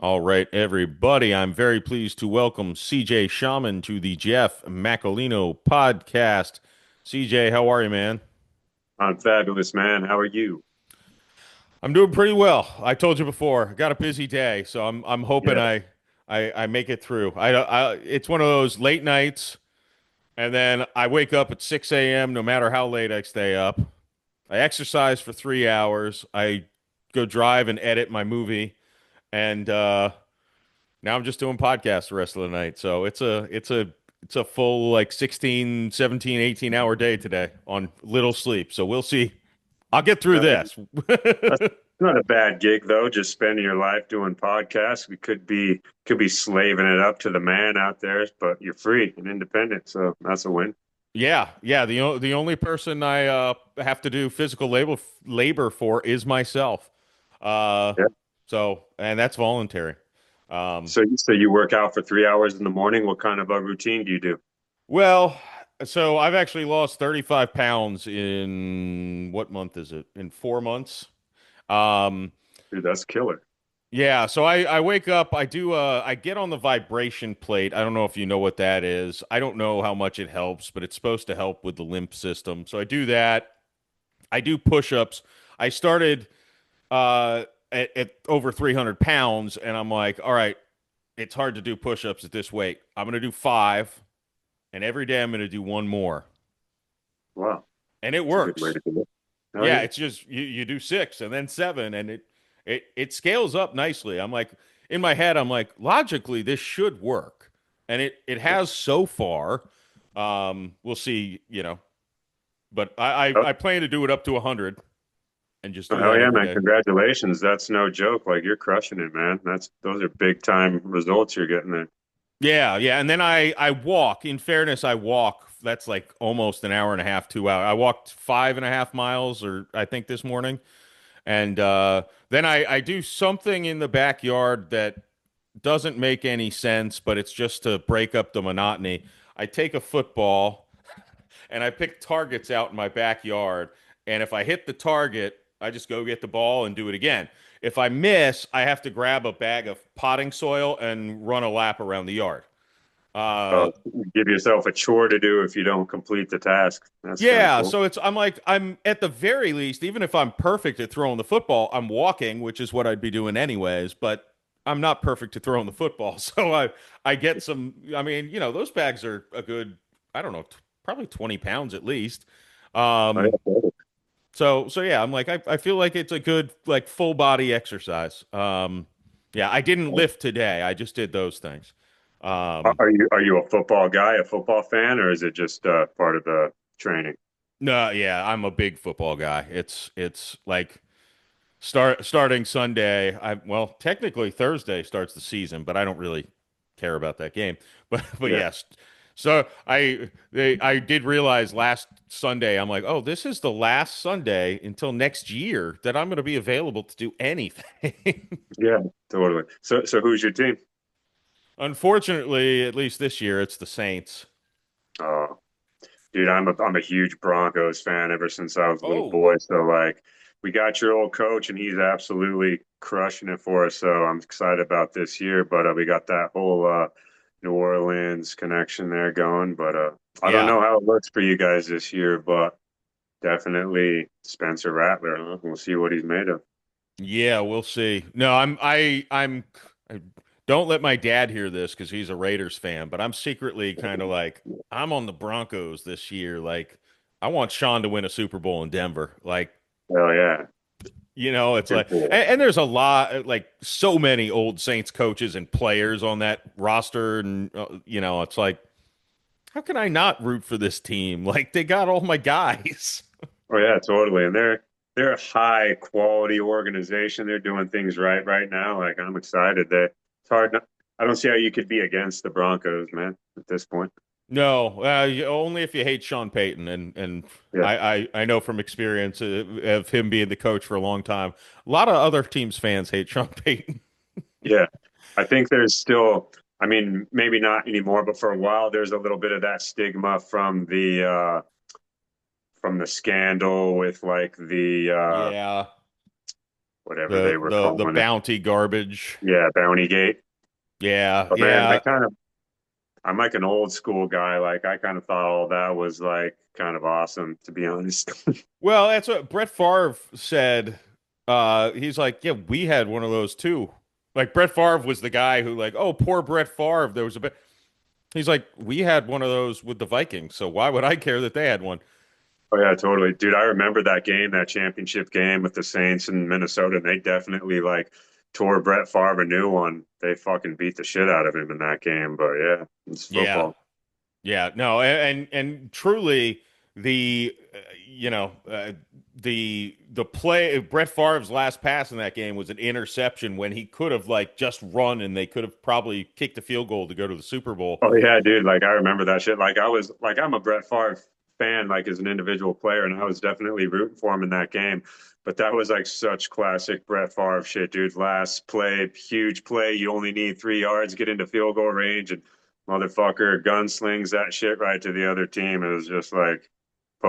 All right, everybody. I'm very pleased to welcome CJ Shaman to the Jeff Macolino podcast. CJ, how are you, man? I'm fabulous, man. How are you? I'm doing pretty well. I told you before, got a busy day, so I'm hoping Yeah, I make it through. It's one of those late nights, and then I wake up at 6 a.m. no matter how late I stay up. I exercise for 3 hours. I go drive and edit my movie, and now I'm just doing podcasts the rest of the night. So it's a full like 16, 17, 18 hour day today on little sleep. So we'll see. I'll get through uh, this. that's not a bad gig though. Just spending your life doing podcasts. We could be slaving it up to the man out there, but you're free and independent, so that's a win. Yeah, yeah. The only person I have to do physical labor for is myself. Uh, Yeah. and that's voluntary. Um, So you work out for 3 hours in the morning. What kind of a routine do you do? well, so I've actually lost 35 pounds in what month is it? In 4 months. Um, Dude, that's killer. Yeah, so I wake up, I get on the vibration plate. I don't know if you know what that is. I don't know how much it helps, but it's supposed to help with the lymph system. So I do that. I do push-ups. I started at over 300 pounds, and I'm like, all right, it's hard to do push-ups at this weight. I'm gonna do five, and every day I'm gonna do one more. Wow, And it it's a good way works. to do it. Oh Yeah, yeah. it's just you do six and then seven, and it scales up nicely. I'm like in my head, I'm like logically this should work, and it has so far. We'll see, but Oh, I plan to do it up to 100 and just oh, do hell that yeah, every man! day. Congratulations. That's no joke. Like you're crushing it, man. Those are big time results you're getting there. Yeah, yeah, and then I walk. In fairness, I walk. That's like almost an hour and a half, 2 hours. I walked 5.5 miles, or I think this morning. And then I do something in the backyard that doesn't make any sense, but it's just to break up the monotony. I take a football and I pick targets out in my backyard. And if I hit the target, I just go get the ball and do it again. If I miss, I have to grab a bag of potting soil and run a lap around the yard. Uh, Give yourself a chore to do if you don't complete the task. That's kind of Yeah, cool. so I'm at the very least, even if I'm perfect at throwing the football, I'm walking, which is what I'd be doing anyways, but I'm not perfect at throwing the football. So I get some, I mean, those bags are a good, I don't know, probably 20 pounds at least. Oh, yeah, Um totally. so yeah, I'm like I feel like it's a good like full body exercise. Yeah, I didn't lift today. I just did those things. Um Are you a football guy, a football fan, or is it just part of the training? no, yeah, I'm a big football guy. It's like starting Sunday. Well, technically Thursday starts the season, but I don't really care about that game. But Yeah. yes. So I did realize last Sunday I'm like, "Oh, this is the last Sunday until next year that I'm going to be available to do anything." Yeah, totally. So who's your team? Unfortunately, at least this year it's the Saints. Oh, dude, I'm a huge Broncos fan ever since I was a little Oh, boy. So like, we got your old coach, and he's absolutely crushing it for us. So I'm excited about this year. But we got that whole New Orleans connection there going. But I don't yeah. know how it looks for you guys this year, but definitely Spencer Rattler. Huh? We'll see what he's made of. Yeah, we'll see. No, I don't let my dad hear this because he's a Raiders fan, but I'm secretly kind of like I'm on the Broncos this year. Like I want Sean to win a Super Bowl in Denver. Like, Hell yeah. it's Good like for and there's a lot like so many old Saints coaches and players on that roster and it's like how can I not root for this team? Like they got all my guys. Oh yeah, totally. And they're a high quality organization. They're doing things right now. Like I'm excited that it's hard. Not, I don't see how you could be against the Broncos, man, at this point. No, only if you hate Sean Payton, and Yeah, I know from experience of him being the coach for a long time. A lot of other teams' fans hate Sean Payton. yeah. I think there's still. I mean, maybe not anymore, but for a while there's a little bit of that stigma from the scandal with like the Yeah, whatever they The were the calling it. bounty garbage. Yeah, Bounty Gate. Yeah, But man, yeah. I'm like an old school guy. Like I kind of thought all that was like kind of awesome, to be honest. Well, that's what Brett Favre said. He's like, yeah, we had one of those too. Like Brett Favre was the guy who, like, oh, poor Brett Favre. There was a bit. He's like, we had one of those with the Vikings, so why would I care that they had one? Oh yeah, totally. Dude, I remember that game, that championship game with the Saints in Minnesota, and they definitely like tore Brett Favre a new one. They fucking beat the shit out of him in that game. But yeah, it's Yeah, football. yeah, no, and truly, the the play Brett Favre's last pass in that game was an interception when he could have like just run and they could have probably kicked a field goal to go to the Super Bowl. Oh yeah, dude. Like I remember that shit. Like I was like I'm a Brett Favre fan, like as an individual player, and I was definitely rooting for him in that game. But that was like such classic Brett Favre shit, dude. Last play, huge play. You only need 3 yards, get into field goal range, and motherfucker gunslings that shit right to the other team. It was just like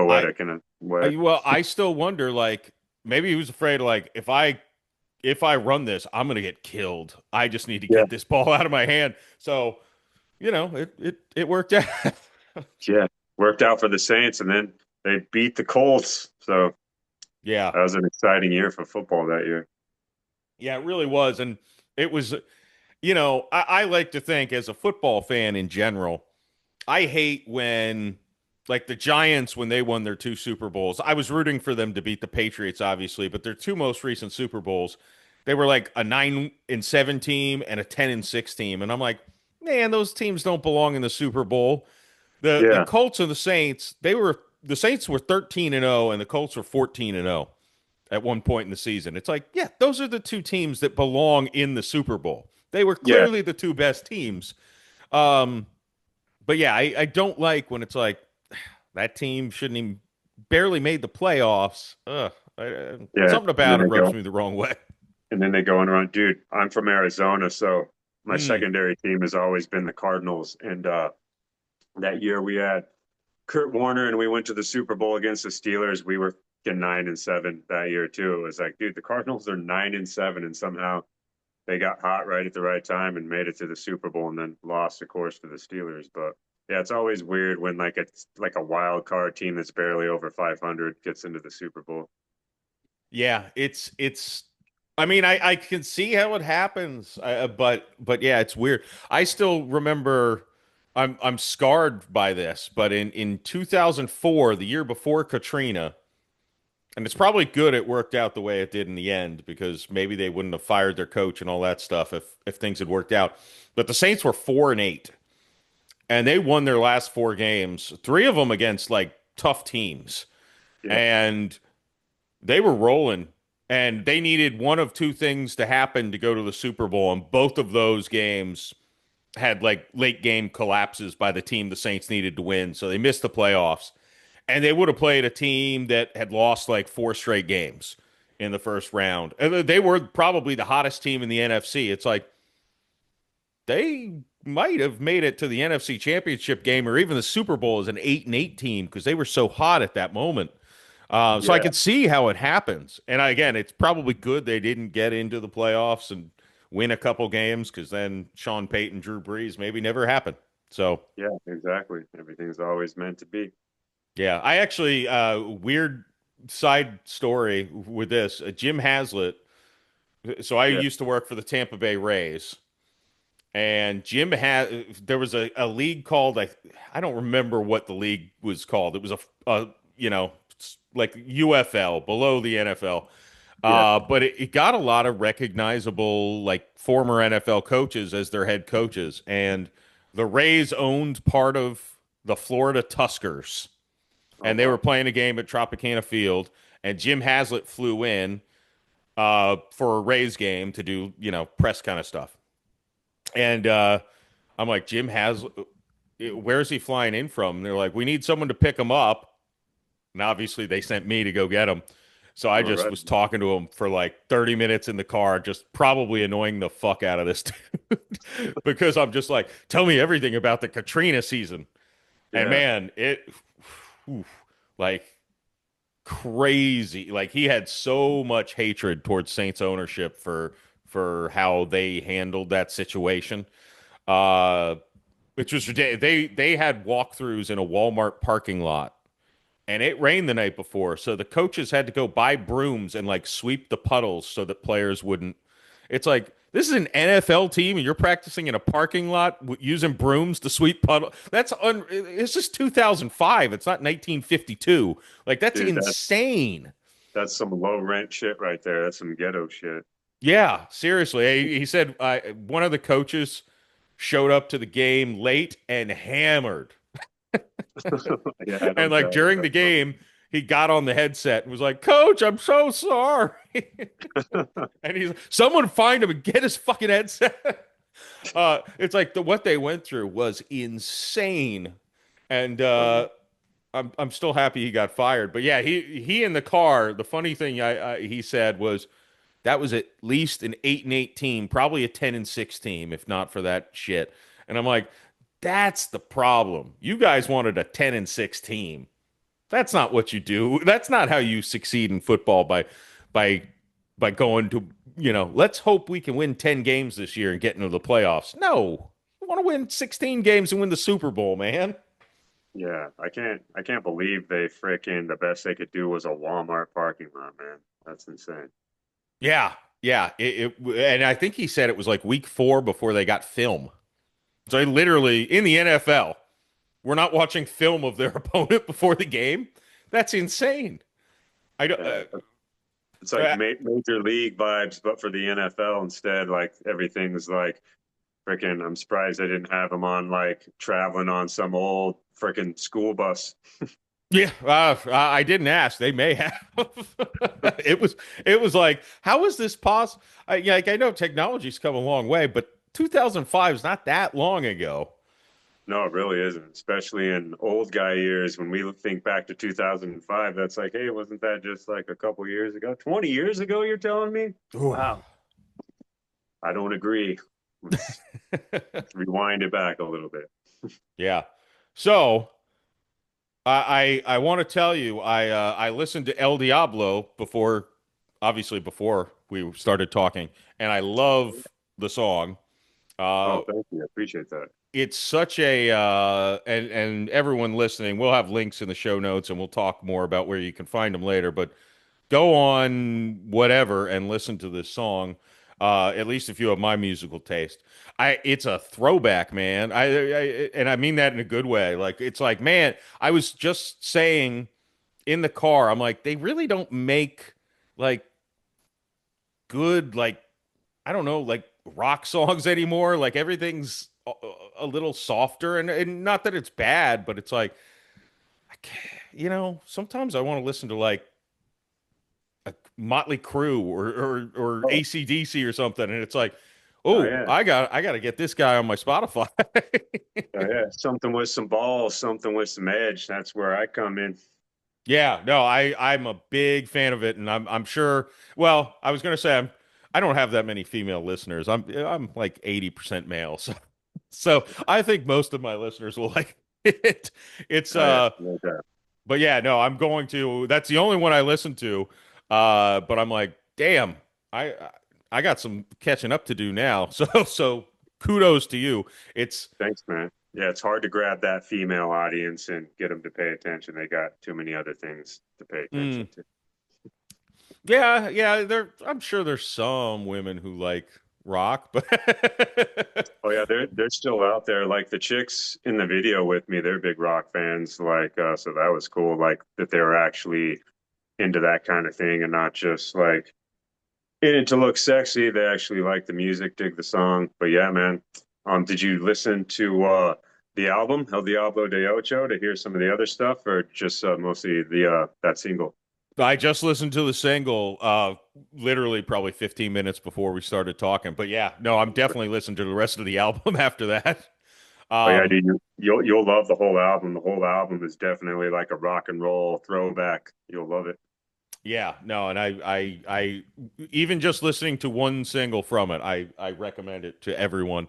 I, poetic in a way. I still wonder like maybe he was afraid like if I run this, I'm gonna get killed. I just need to Yeah, get this ball out of my hand. So it worked out. yeah. Worked out for the Saints, and then they beat the Colts. So Yeah. that was an exciting year for football that year. Yeah, it really was. And it was, I like to think as a football fan in general, I hate when, like the Giants, when they won their two Super Bowls, I was rooting for them to beat the Patriots, obviously, but their two most recent Super Bowls, they were like a 9-7 team and a 10-6 team. And I'm like, man, those teams don't belong in the Super Bowl. The Yeah, Colts and the Saints, the Saints were 13-0 and the Colts were 14-0 at one point in the season. It's like, yeah, those are the two teams that belong in the Super Bowl. They were yeah, clearly the two best teams. Um, but yeah, I don't like when it's like that team shouldn't even barely made the playoffs. yeah. Something And then about it they rubs go me the wrong way. and then they go and run. Dude, I'm from Arizona, so my Mm, secondary team has always been the Cardinals. And that year we had Kurt Warner, and we went to the Super Bowl against the Steelers. We were getting 9-7 that year too. It was like, dude, the Cardinals are 9-7, and somehow they got hot right at the right time and made it to the Super Bowl, and then lost, of course, to the Steelers. But yeah, it's always weird when like it's like a wild card team that's barely over 500 gets into the Super Bowl. yeah, it's. I mean, I can see how it happens, but yeah, it's weird. I still remember. I'm scarred by this, but in 2004, the year before Katrina, and it's probably good it worked out the way it did in the end because maybe they wouldn't have fired their coach and all that stuff if things had worked out. But the Saints were 4-8, and they won their last four games, three of them against like tough teams, Yeah, and they were rolling. And they needed one of two things to happen to go to the Super Bowl, and both of those games had like late game collapses by the team the Saints needed to win, so they missed the playoffs. And they would have played a team that had lost like four straight games in the first round. And they were probably the hottest team in the NFC. It's like they might have made it to the NFC Championship game or even the Super Bowl as an 8-8 team because they were so hot at that moment. So I yeah, could see how it happens. And again, it's probably good they didn't get into the playoffs and win a couple games because then Sean Payton, Drew Brees maybe never happened. So yeah, exactly. Everything's always meant to be. yeah, I actually weird side story with this. Jim Haslett. So I Yeah, used to work for the Tampa Bay Rays, and Jim had there was a league called I don't remember what the league was called. It was a like UFL below the NFL. yeah. But it got a lot of recognizable like former NFL coaches as their head coaches, and the Rays owned part of the Florida Tuskers, Oh and they were wow. playing a game at Tropicana Field, and Jim Haslett flew in for a Rays game to do press kind of stuff, and I'm like Jim Haslett, where's he flying in from? And they're like, we need someone to pick him up, and obviously they sent me to go get him. So I All just right. was talking to him for like 30 minutes in the car, just probably annoying the fuck out of this dude because I'm just like, tell me everything about the Katrina season. And Yeah, man, it, whew, like crazy. Like he had so much hatred towards Saints ownership for how they handled that situation. Uh, which was ridiculous. They had walkthroughs in a Walmart parking lot, and it rained the night before, so the coaches had to go buy brooms and like sweep the puddles so that players wouldn't. It's like this is an NFL team, and you're practicing in a parking lot using brooms to sweep puddle. It's just 2005. It's not 1952. Like that's Dude, insane. that's some low rent shit right there. That's some ghetto shit. Yeah, seriously. He said one of the coaches showed up to the game late and hammered. Yeah, I And don't like doubt it. during the game, he got on the headset and was like, "Coach, I'm so sorry." And he's someone find him and get his fucking headset. It's like what they went through was insane, and I'm still happy he got fired. But yeah, he in the car. The funny thing he said was that was at least an 8-8 team, probably a 10-6 team, if not for that shit. And I'm like, that's the problem. You guys wanted a 10-6 team. That's not what you do. That's not how you succeed in football by by going to, let's hope we can win 10 games this year and get into the playoffs. No. You want to win 16 games and win the Super Bowl, man. Yeah, I can't believe they fricking the best they could do was a Walmart parking lot, man. That's insane. Yeah. Yeah, and I think he said it was like week 4 before they got film. So literally in the NFL, we're not watching film of their opponent before the game. That's insane. I don't. Yeah, it's like major league vibes, but for the NFL instead. Like everything's like freaking. I'm surprised they didn't have them on like traveling on some old freaking school bus. Yeah, I didn't ask. They may have. it was it was like, how is this possible? Like I know technology's come a long way, but 2005 is not that long ago. No, it really isn't. Especially in old guy years when we think back to 2005. That's like, hey, wasn't that just like a couple years ago? 20 years ago, you're telling me? Ooh. Wow. I don't agree. Let's rewind it back a little bit. Yeah. So I want to tell you I listened to El Diablo before we started talking, and I love the song. Oh, Uh, thank you. I appreciate that. it's such a and everyone listening, we'll have links in the show notes, and we'll talk more about where you can find them later. But go on whatever and listen to this song. At least if you have my musical taste, it's a throwback, man. And I mean that in a good way. Like it's like, man, I was just saying in the car, I'm like, they really don't make like good, like I don't know, like rock songs anymore. Like everything's a little softer, and not that it's bad, but it's like, I can't, sometimes I want to listen to like a Motley Crue or Oh, AC/DC or something, and it's like, oh oh, yeah. I got to get this guy on my Spotify. Oh yeah. Something with some balls, something with some edge. That's where I come in. Yeah, no, I'm a big fan of it, and I'm sure. Well, I was gonna say I don't have that many female listeners. I'm like 80% male, so I think most of my listeners will like it. It's Oh yeah. Okay. but yeah, no, I'm going to. That's the only one I listen to. But I'm like, damn, I I got some catching up to do now. So kudos to you. It's Thanks, man. Yeah, it's hard to grab that female audience and get them to pay attention. They got too many other things to pay mm, attention to. yeah, yeah. I'm sure there's some women who like rock, but Oh yeah, they're still out there. Like the chicks in the video with me, they're big rock fans. Like, so that was cool. Like that they were actually into that kind of thing and not just like in it to look sexy. They actually like the music, dig the song. But yeah, man. Did you listen to the album El Diablo de Ocho to hear some of the other stuff, or just mostly the that single? I just listened to the single, literally probably 15 minutes before we started talking. But yeah, no, I'm definitely listening to the rest of the album after that. Oh yeah, Um, dude, you'll love the whole album. The whole album is definitely like a rock and roll throwback. You'll love it. yeah, no, and I even just listening to one single from it, I recommend it to everyone.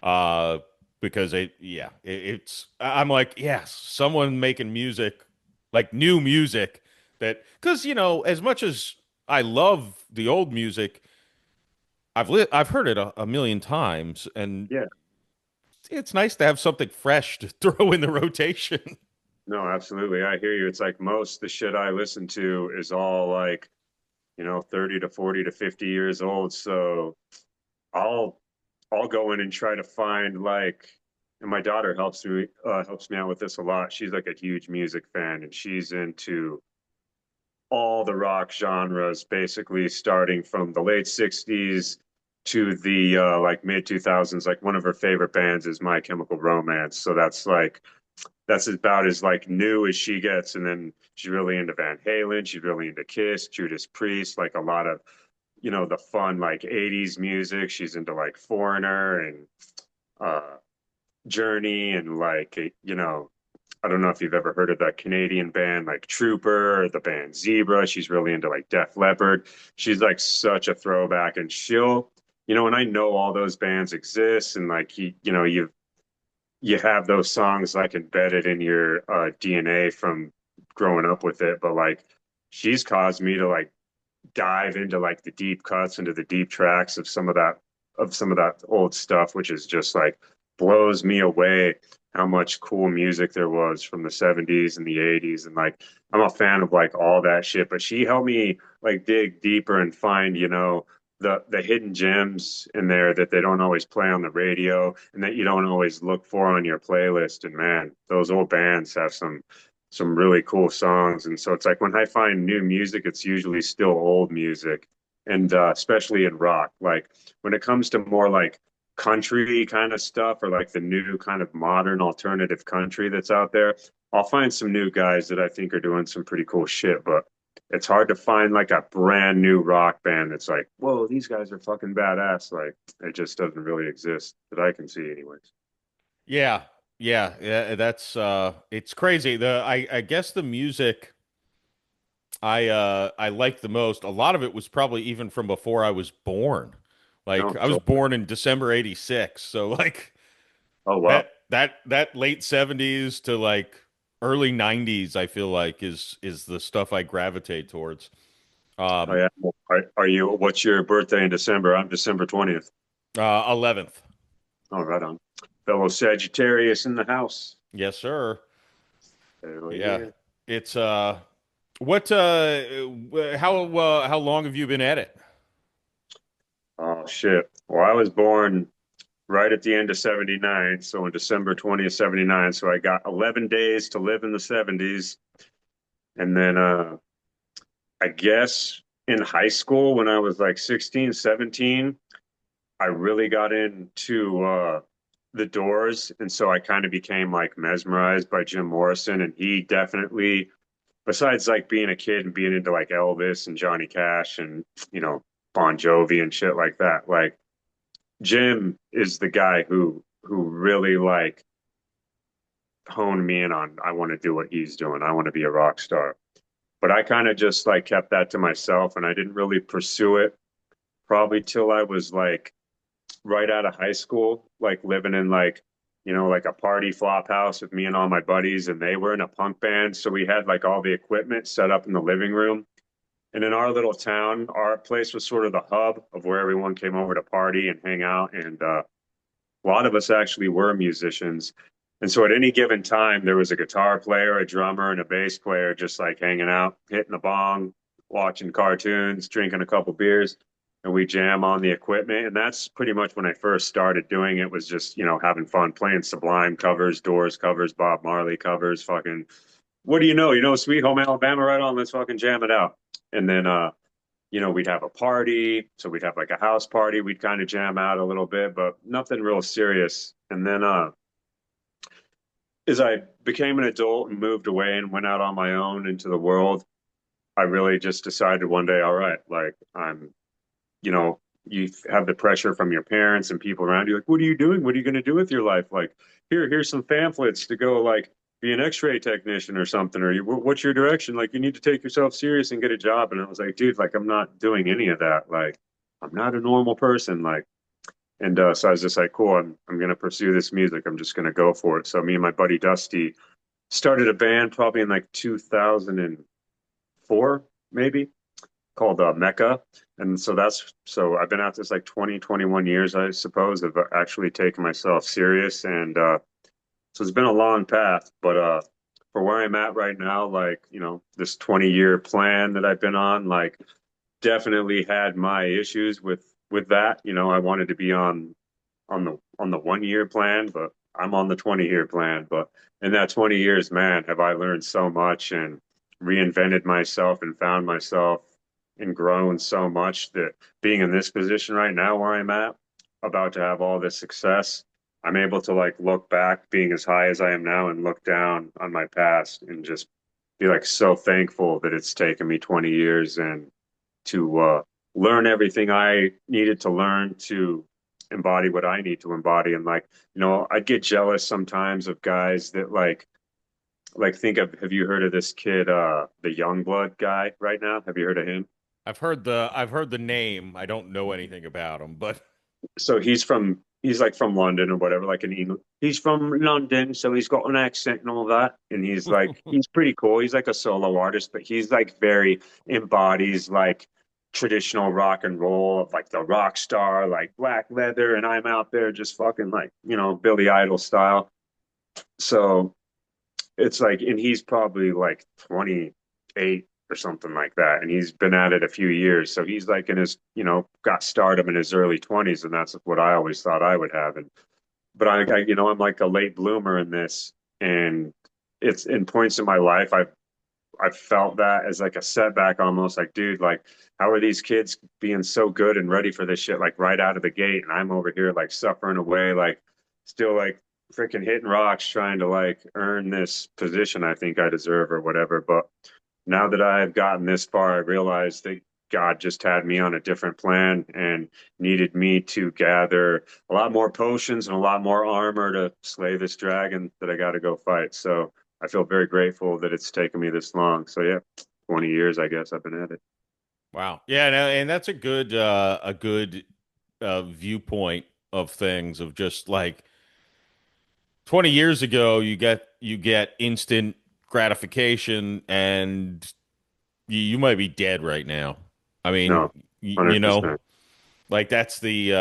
Uh, because it's I'm like, yes, someone making music, like new music that because as much as I love the old music, I've heard it a million times, and Yeah, it's nice to have something fresh to throw in the rotation. no, absolutely. I hear you. It's like most the shit I listen to is all like, 30 to 40 to 50 years old. So I'll I'll go in and try to find like, and my daughter helps me out with this a lot. She's like a huge music fan and she's into all the rock genres, basically starting from the late 60s to the like mid 2000s. Like one of her favorite bands is My Chemical Romance. So that's about as like new as she gets. And then she's really into Van Halen. She's really into Kiss, Judas Priest, like a lot of, the fun like 80s music. She's into like Foreigner and uh Journey and like, I don't know if you've ever heard of that Canadian band like Trooper or the band Zebra. She's really into like Def Leppard. She's like such a throwback and and I know all those bands exist and like you have those songs like embedded in your DNA from growing up with it, but like she's caused me to like dive into like the deep cuts, into the deep tracks of some of that old stuff, which is just like blows me away how much cool music there was from the 70s and the 80s. And like I'm a fan of like all that shit, but she helped me like dig deeper and find, the hidden gems in there that they don't always play on the radio and that you don't always look for on your playlist. And man, those old bands have some really cool songs. And so it's like when I find new music, it's usually still old music, and especially in rock. Like when it comes to more like country kind of stuff or like the new kind of modern alternative country that's out there, I'll find some new guys that I think are doing some pretty cool shit. But it's hard to find like a brand new rock band that's like, whoa, these guys are fucking badass. Like it just doesn't really exist that I can see, anyways. Yeah, yeah. That's it's crazy. I guess the music I like the most. A lot of it was probably even from before I was born. Like No, I was so, born in December '86, so like oh wow. that late '70s to like early '90s, I feel like is the stuff I gravitate towards. Oh Um, yeah. Well, are you? What's your birthday in December? I'm December 20th. 11th. Oh, right on. Fellow Sagittarius in the house. Yes, sir. Hell Yeah. yeah. It's what how long have you been at it? Oh shit. Well, I was born right at the end of 79, so in December 20th, 79. So I got 11 days to live in the 70s. And then I guess in high school when I was like 16, 17, I really got into the Doors, and so I kind of became like mesmerized by Jim Morrison, and he definitely, besides like being a kid and being into like Elvis and Johnny Cash and you know Bon Jovi and shit like that, like Jim is the guy who really like honed me in on I want to do what he's doing. I want to be a rock star. But I kind of just like kept that to myself and I didn't really pursue it probably till I was like right out of high school, like living in like, like a party flop house with me and all my buddies, and they were in a punk band. So we had like all the equipment set up in the living room. And in our little town, our place was sort of the hub of where everyone came over to party and hang out. And a lot of us actually were musicians. And so at any given time, there was a guitar player, a drummer, and a bass player just like hanging out, hitting the bong, watching cartoons, drinking a couple beers, and we jam on the equipment. And that's pretty much when I first started doing it, was just, having fun playing Sublime covers, Doors covers, Bob Marley covers, fucking, what do you know? Sweet Home Alabama, right on, let's fucking jam it out. And then we'd have a party. So we'd have like a house party. We'd kind of jam out a little bit, but nothing real serious. And then as I became an adult and moved away and went out on my own into the world, I really just decided one day, all right, like you know, you have the pressure from your parents and people around you, like, what are you doing? What are you going to do with your life? Like, here's some pamphlets to go, like, be an X-ray technician or something, or what's your direction? Like, you need to take yourself serious and get a job. And I was like, dude, like, I'm not doing any of that. Like, I'm not a normal person. Like, and so I was just like, cool, I'm going to pursue this music. I'm just going to go for it. So me and my buddy Dusty started a band probably in like 2005 4, maybe, called Mecca. And so I've been at this like 20, 21 years, I suppose, of actually taking myself serious. And so it's been a long path, but for where I'm at right now, like, this 20-year plan that I've been on, like, definitely had my issues with that. I wanted to be on the 1-year plan, but I'm on the 20-year plan. But in that 20 years, man, have I learned so much and reinvented myself and found myself and grown so much that being in this position right now where I'm at, about to have all this success, I'm able to like look back being as high as I am now and look down on my past and just be like so thankful that it's taken me 20 years and to learn everything I needed to learn to embody what I need to embody. And like, I'd get jealous sometimes of guys that think of, have you heard of this kid, the Youngblood guy right now? Have you heard of him? I've heard the name. I don't know anything about him, but So he's like from London or whatever, like in England. He's from London, so he's got an accent and all that. And he's pretty cool. He's like a solo artist, but he's like very embodies like traditional rock and roll of like the rock star, like black leather, and I'm out there just fucking like, Billy Idol style. So it's like, and he's probably like 28 or something like that. And he's been at it a few years. So he's like in his, got stardom in his early 20s. And that's what I always thought I would have. But I'm like a late bloomer in this. And it's in points in my life, I've felt that as like a setback almost like, dude, like, how are these kids being so good and ready for this shit, like right out of the gate? And I'm over here like suffering away, like still like freaking hitting rocks, trying to like earn this position I think I deserve or whatever. But now that I've gotten this far, I realize that God just had me on a different plan and needed me to gather a lot more potions and a lot more armor to slay this dragon that I got to go fight. So I feel very grateful that it's taken me this long. So yeah, 20 years, I guess I've been at it. wow. Yeah, and that's a good viewpoint of things of just like 20 years ago you get instant gratification and you might be dead right now. I mean, No, you know, 100%. like that's the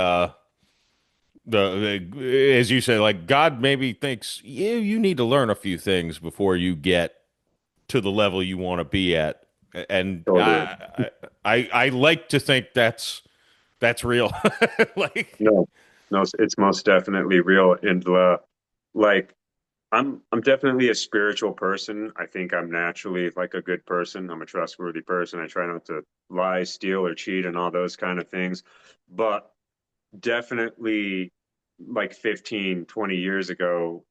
as you say, like God maybe thinks you need to learn a few things before you get to the level you want to be at. And Totally. I like to think that's real. Like, No, no, it's most definitely real. And like, I'm definitely a spiritual person. I think I'm naturally like a good person. I'm a trustworthy person. I try not to lie, steal, or cheat and all those kind of things. But definitely like 15, 20 years ago,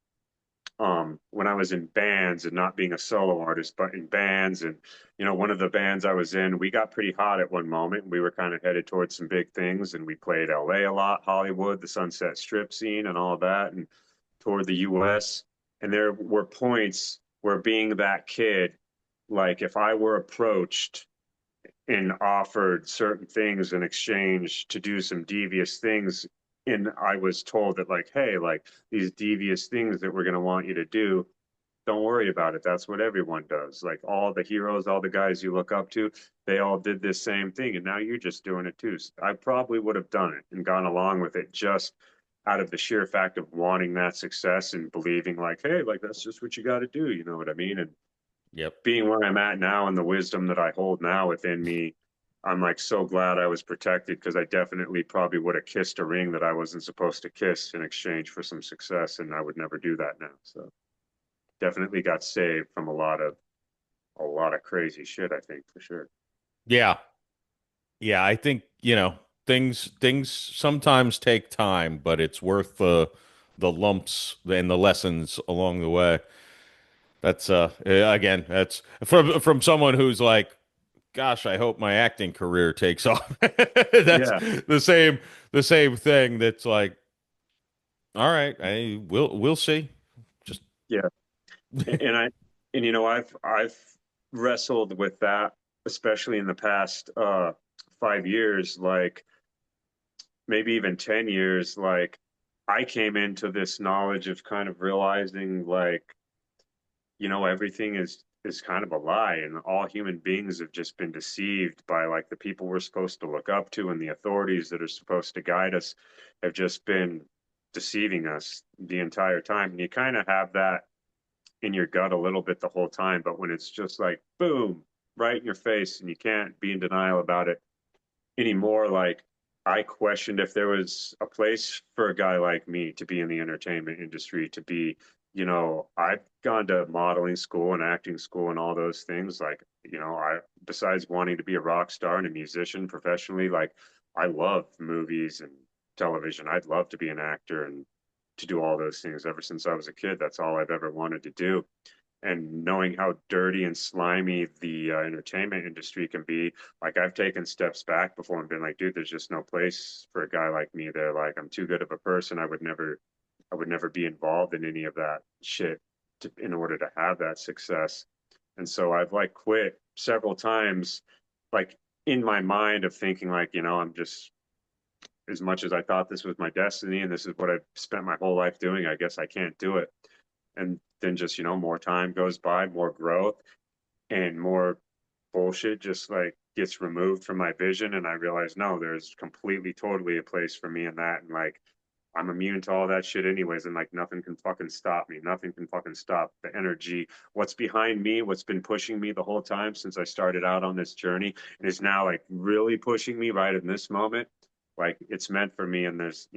when I was in bands and not being a solo artist, but in bands. And, one of the bands I was in, we got pretty hot at one moment. We were kind of headed towards some big things and we played LA a lot, Hollywood, the Sunset Strip scene and all that, and toured the US. And there were points where being that kid, like if I were approached and offered certain things in exchange to do some devious things. And I was told that, like, hey, like these devious things that we're going to want you to do, don't worry about it. That's what everyone does. Like all the heroes, all the guys you look up to, they all did this same thing. And now you're just doing it too. So I probably would have done it and gone along with it just out of the sheer fact of wanting that success and believing, like, hey, like that's just what you got to do. You know what I mean? And yep. being where I'm at now and the wisdom that I hold now within me, I'm like so glad I was protected because I definitely probably would have kissed a ring that I wasn't supposed to kiss in exchange for some success, and I would never do that now. So definitely got saved from a lot of crazy shit, I think for sure. Yeah. Yeah, I think, things sometimes take time, but it's worth the lumps and the lessons along the way. That's again, that's from someone who's like, gosh, I hope my acting career takes off. That's Yeah, the same thing that's like, all right, we'll see. Just yeah. And I've wrestled with that, especially in the past 5 years, like maybe even 10 years. Like I came into this knowledge of kind of realizing like, everything is is kind of a lie, and all human beings have just been deceived by like the people we're supposed to look up to, and the authorities that are supposed to guide us have just been deceiving us the entire time. And you kind of have that in your gut a little bit the whole time, but when it's just like boom, right in your face, and you can't be in denial about it anymore, like I questioned if there was a place for a guy like me to be in the entertainment industry, to be, I've gone to modeling school and acting school and all those things. Like, I, besides wanting to be a rock star and a musician professionally, like I love movies and television. I'd love to be an actor and to do all those things ever since I was a kid. That's all I've ever wanted to do. And knowing how dirty and slimy the entertainment industry can be, like I've taken steps back before and been like, dude, there's just no place for a guy like me there. Like I'm too good of a person. I would never be involved in any of that shit in order to have that success. And so I've like quit several times, like in my mind of thinking like, I'm just, as much as I thought this was my destiny and this is what I've spent my whole life doing, I guess I can't do it. And then just, more time goes by, more growth and more bullshit just like gets removed from my vision. And I realize, no, there's completely, totally a place for me in that. And like, I'm immune to all that shit anyways. And like, nothing can fucking stop me. Nothing can fucking stop the energy. What's behind me, what's been pushing me the whole time since I started out on this journey and is now like really pushing me right in this moment. Like it's meant for me. And there's,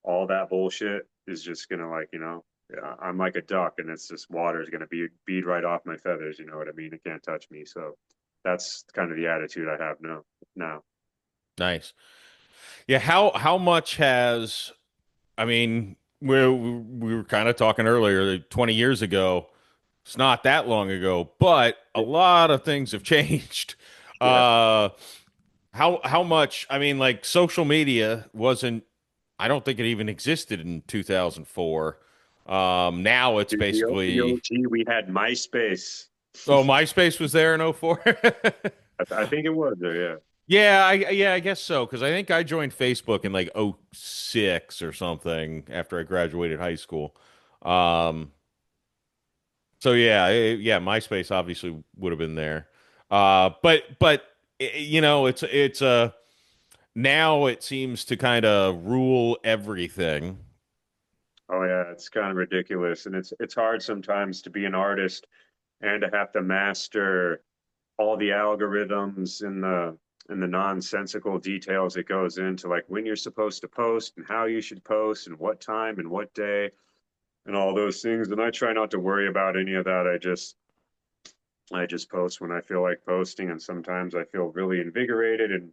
all that bullshit is just gonna like, yeah, I'm like a duck, and it's just water is going to be bead right off my feathers. You know what I mean? It can't touch me. So that's kind of the attitude I have now. Now, Nice. Yeah, how much has I mean, we were kind of talking earlier, 20 years ago. It's not that long ago, but a lot of things have changed. yeah, Uh how much, I mean, like social media wasn't, I don't think it even existed in 2004. Now it's dude, the basically, OG, we had MySpace. oh, MySpace was there in '04. I think it was there. Yeah, Yeah, I guess so. Because I think I joined Facebook in like '06 or something after I graduated high school. Um, so yeah, MySpace obviously would have been there. But it's now it seems to kind of rule everything. oh yeah, it's kind of ridiculous, and it's hard sometimes to be an artist and to have to master all the algorithms and the nonsensical details it goes into like when you're supposed to post and how you should post and what time and what day and all those things. And I try not to worry about any of that. I just post when I feel like posting, and sometimes I feel really invigorated and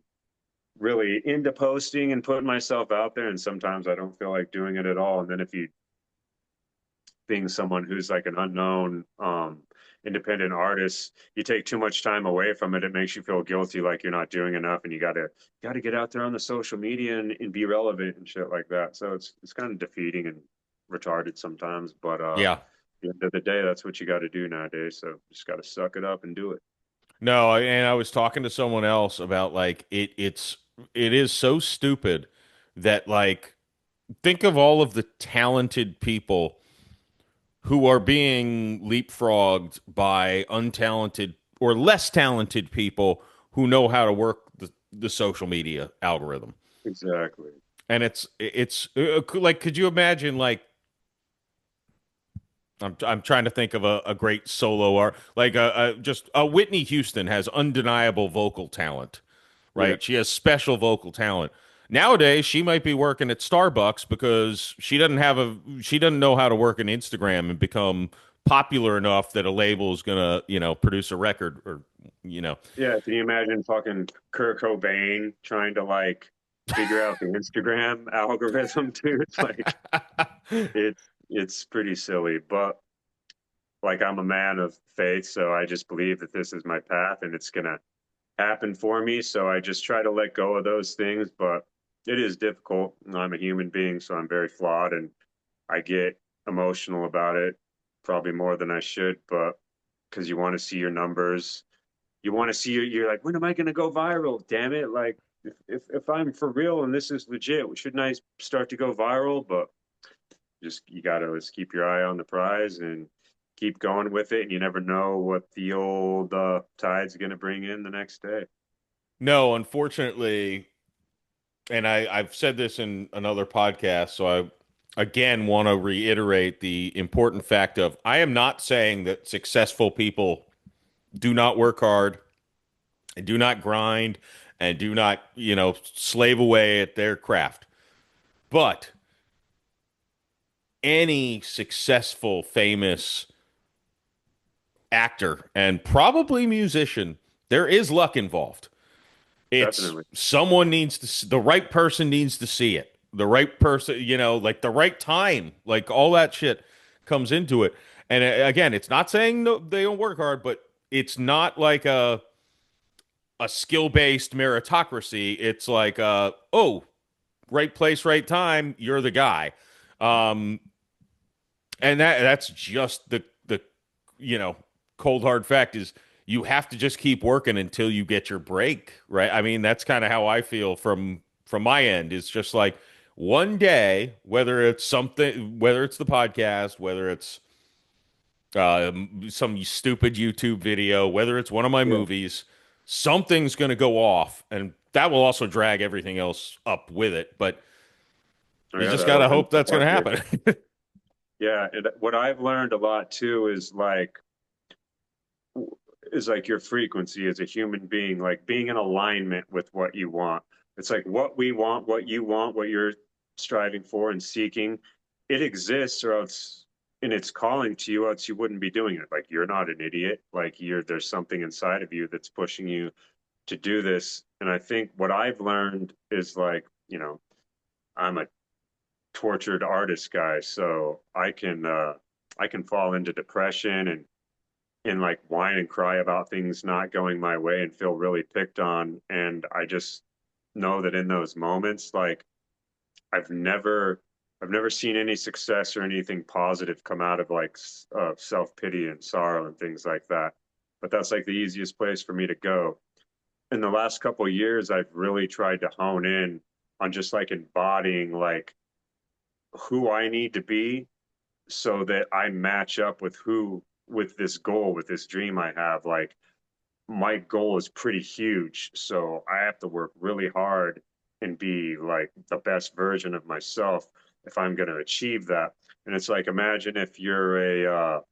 really into posting and putting myself out there, and sometimes I don't feel like doing it at all. And then if you being someone who's like an unknown independent artist, you take too much time away from it, it makes you feel guilty like you're not doing enough, and you gotta get out there on the social media and be relevant and shit like that. So it's kind of defeating and retarded sometimes, but Yeah. at the end of the day, that's what you got to do nowadays. So just got to suck it up and do it. No, and I was talking to someone else about like it is so stupid that like think of all of the talented people who are being leapfrogged by untalented or less talented people who know how to work the social media algorithm. Exactly. And it's like, could you imagine like I'm trying to think of a great solo art like just Whitney Houston has undeniable vocal talent, Yeah. right? She has special vocal talent. Nowadays, she might be working at Starbucks because she doesn't know how to work an Instagram and become popular enough that a label is gonna, produce a record or, you know. Yeah. Can you imagine fucking Kurt Cobain trying to like figure out the Instagram algorithm too? It's like it's pretty silly, but like I'm a man of faith, so I just believe that this is my path and it's gonna happen for me. So I just try to let go of those things, but it is difficult. I'm a human being, so I'm very flawed and I get emotional about it, probably more than I should, but because you want to see your numbers, you want to see you're like, when am I gonna go viral? Damn it. Like if I'm for real and this is legit, shouldn't I start to go viral? But just you gotta just keep your eye on the prize and keep going with it, and you never know what the old tide's going to bring in the next day. No, unfortunately, and I've said this in another podcast, so I again want to reiterate the important fact of I am not saying that successful people do not work hard and do not grind and do not, slave away at their craft. But any successful, famous actor and probably musician, there is luck involved. It's Definitely. someone needs to, the right person needs to see it. The right person, like the right time, like all that shit comes into it. And again, it's not saying no, they don't work hard, but it's not like a skill-based meritocracy. It's like oh, right place, right time, you're the guy. Um, and that's just the you know cold hard fact is you have to just keep working until you get your break, right? I mean, that's kind of how I feel from my end. It's just like one day, whether it's something, whether it's the podcast, whether it's some stupid YouTube video, whether it's one of my Yeah. movies, something's going to go off, and that will also drag everything else up with it. But Oh, you yeah, just that got to opens hope the that's going to market. happen. Yeah, and what I've learned a lot too is like your frequency as a human being, like being in alignment with what you want. It's like what we want, what you're striving for and seeking, it exists or else and it's calling to you, else you wouldn't be doing it. Like you're not an idiot. Like there's something inside of you that's pushing you to do this. And I think what I've learned is like, I'm a tortured artist guy, so I can fall into depression and like whine and cry about things not going my way and feel really picked on. And I just know that in those moments, like I've never I've never seen any success or anything positive come out of like self pity and sorrow and things like that. But that's like the easiest place for me to go. In the last couple of years, I've really tried to hone in on just like embodying like who I need to be so that I match up with this goal, with this dream I have. Like my goal is pretty huge, so I have to work really hard and be like the best version of myself if I'm going to achieve that. And it's like imagine if you're a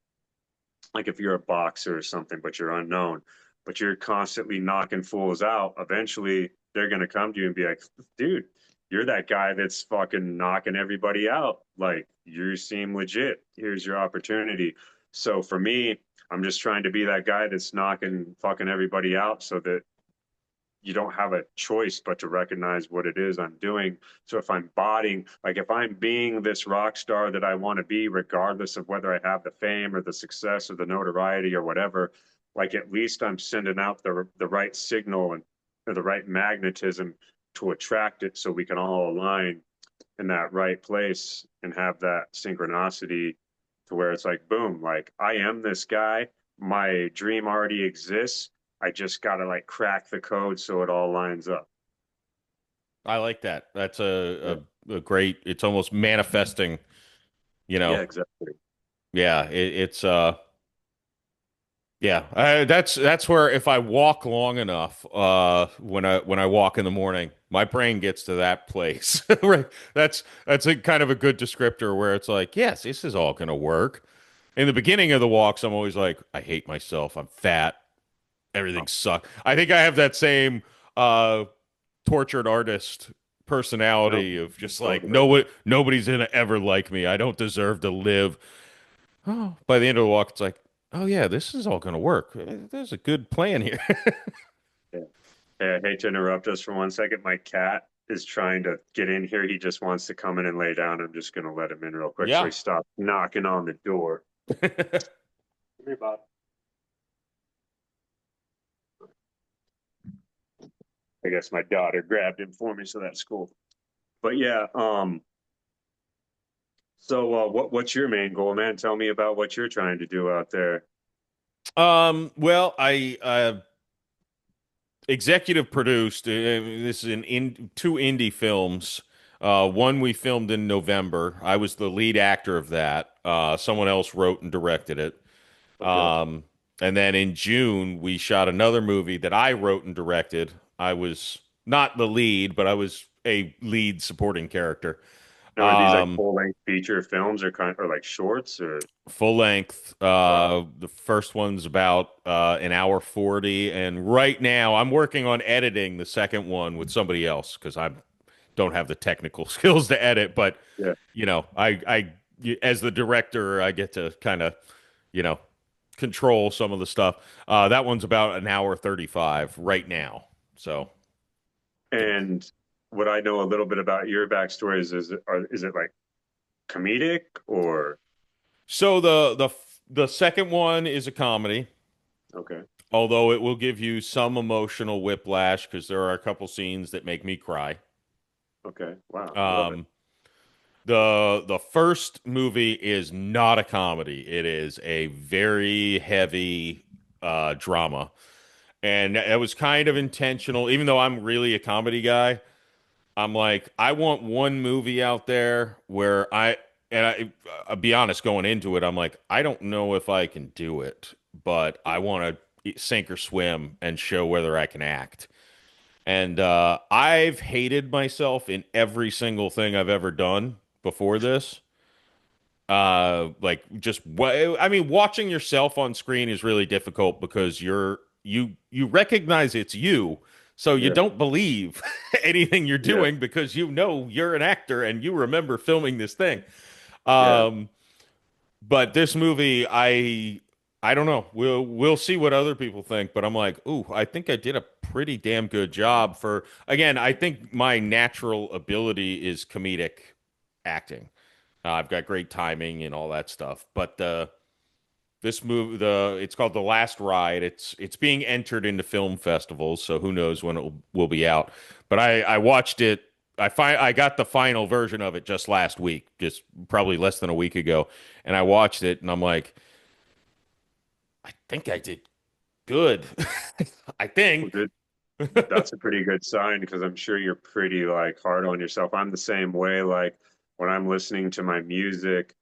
boxer or something, but you're unknown, but you're constantly knocking fools out. Eventually, they're gonna come to you and be like, "Dude, you're that guy that's fucking knocking everybody out. Like, you seem legit. Here's your opportunity." So for me, I'm just trying to be that guy that's knocking fucking everybody out, so that you don't have a choice but to recognize what it is I'm doing. So if I'm bodying, like if I'm being this rock star that I want to be, regardless of whether I have the fame or the success or the notoriety or whatever, like at least I'm sending out the right signal and or the right magnetism to attract it so we can all align in that right place and have that synchronicity to where it's like, boom, like I am this guy. My dream already exists. I just got to like crack the code so it all lines up. I like that. That's Yeah. a great. It's almost manifesting. You Yeah, know, exactly. yeah. It's yeah. That's where if I walk long enough, when I walk in the morning, my brain gets to that place. Right. That's a kind of a good descriptor where it's like, yes, this is all gonna work. In the beginning of the walks, I'm always like, I hate myself. I'm fat. Everything Oh, sucks. I think I have that same uh tortured artist no, personality of just like totally. nobody's gonna ever like me. I don't deserve to live. Oh, by the end of the walk, it's like, oh yeah, this is all gonna work. There's a good plan here. Yeah. Hey, I hate to interrupt us for 1 second. My cat is trying to get in here. He just wants to come in and lay down. I'm just going to let him in real quick so Yeah. he stops knocking on the door. Come here, Bob. I guess my daughter grabbed him for me, so that's cool. But yeah, so what's your main goal, man? Tell me about what you're trying to do out there. Well, I executive produced. This is two indie films. One we filmed in November. I was the lead actor of that. Someone else wrote and directed it. Okay. And then in June, we shot another movie that I wrote and directed. I was not the lead, but I was a lead supporting character. Now, are these like Um, full-length feature films or or like shorts or Full length. wow. The first one's about an hour 40, and right now I'm working on editing the second one with somebody else because I don't have the technical skills to edit. But Yeah. as the director, I get to kind of, you know, control some of the stuff. That one's about an hour 35 right now. So, yeah. And what I know a little bit about your backstory is it like comedic or So the second one is a comedy, okay, although it will give you some emotional whiplash because there are a couple scenes that make me cry. okay, wow, I love it. Um, the first movie is not a comedy. It is a very heavy drama. And it was kind of intentional, even though I'm really a comedy guy. I'm like, I want one movie out there where I'll be honest, going into it, I'm like, I don't know if I can do it, but I want to sink or swim and show whether I can act. And I've hated myself in every single thing I've ever done before this. Like just what I mean, watching yourself on screen is really difficult because you recognize it's you, so you Yeah, don't believe anything you're yeah, doing because you know you're an actor and you remember filming this thing. yeah. Um, but this movie, I don't know. We'll see what other people think, but I'm like, ooh, I think I did a pretty damn good job for again, I think my natural ability is comedic acting. I've got great timing and all that stuff. But this movie, the it's called The Last Ride. It's being entered into film festivals, so who knows when will be out. But I watched it. I got the final version of it just last week, just probably less than a week ago, and I watched it, and I'm like, I think I did good. I Well, think. good. That's a pretty good sign because I'm sure you're pretty like hard on yourself. I'm the same way. Like when I'm listening to my music,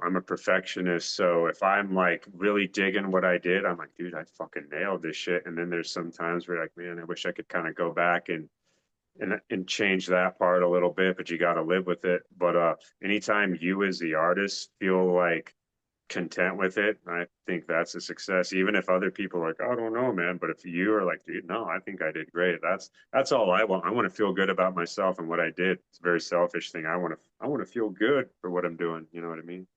I'm a perfectionist. So if I'm like really digging what I did, I'm like, dude, I fucking nailed this shit. And then there's some times where you're like, man, I wish I could kind of go back and change that part a little bit, but you got to live with it. But anytime you as the artist feel like content with it, I think that's a success. Even if other people are like, oh, I don't know, man. But if you are like, dude, no, I think I did great. That's all I want. I want to feel good about myself and what I did. It's a very selfish thing. I want to feel good for what I'm doing. You know what I mean?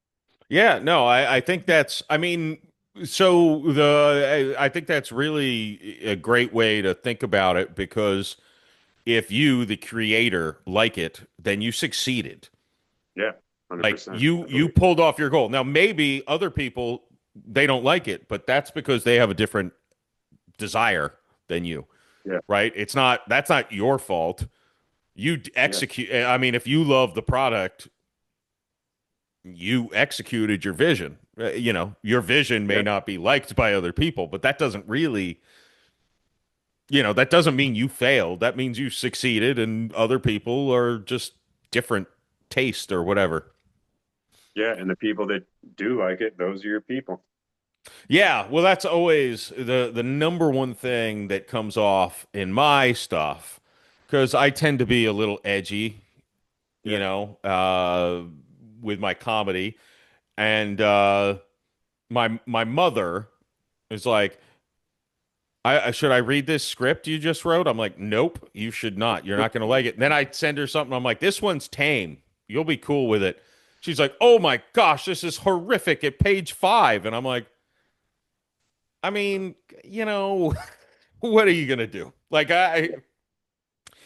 Yeah, no, I think that's, I mean, so I think that's really a great way to think about it because if you, the creator, like it, then you succeeded. Yeah, Like 100%. you I you believe. pulled off your goal. Now maybe other people they don't like it, but that's because they have a different desire than you, Yeah, right? It's not that's not your fault. You yeah, execute I mean if you love the product, you executed your vision. Your vision may yeah, not be liked by other people, but that doesn't really, that doesn't mean you failed. That means you succeeded and other people are just different taste or whatever. yeah. And the people that do like it, those are your people. Yeah, well, that's always the number one thing that comes off in my stuff because I tend to be a little edgy, you Yeah, know, with my comedy, and my mother is like, should I read this script you just wrote? I'm like, nope, you should not. You're not going to like it. And then I send her something. I'm like, this one's tame. You'll be cool with it. She's like, oh my gosh, this is horrific at page 5, and I'm like, I mean, you know. What are you gonna do? Like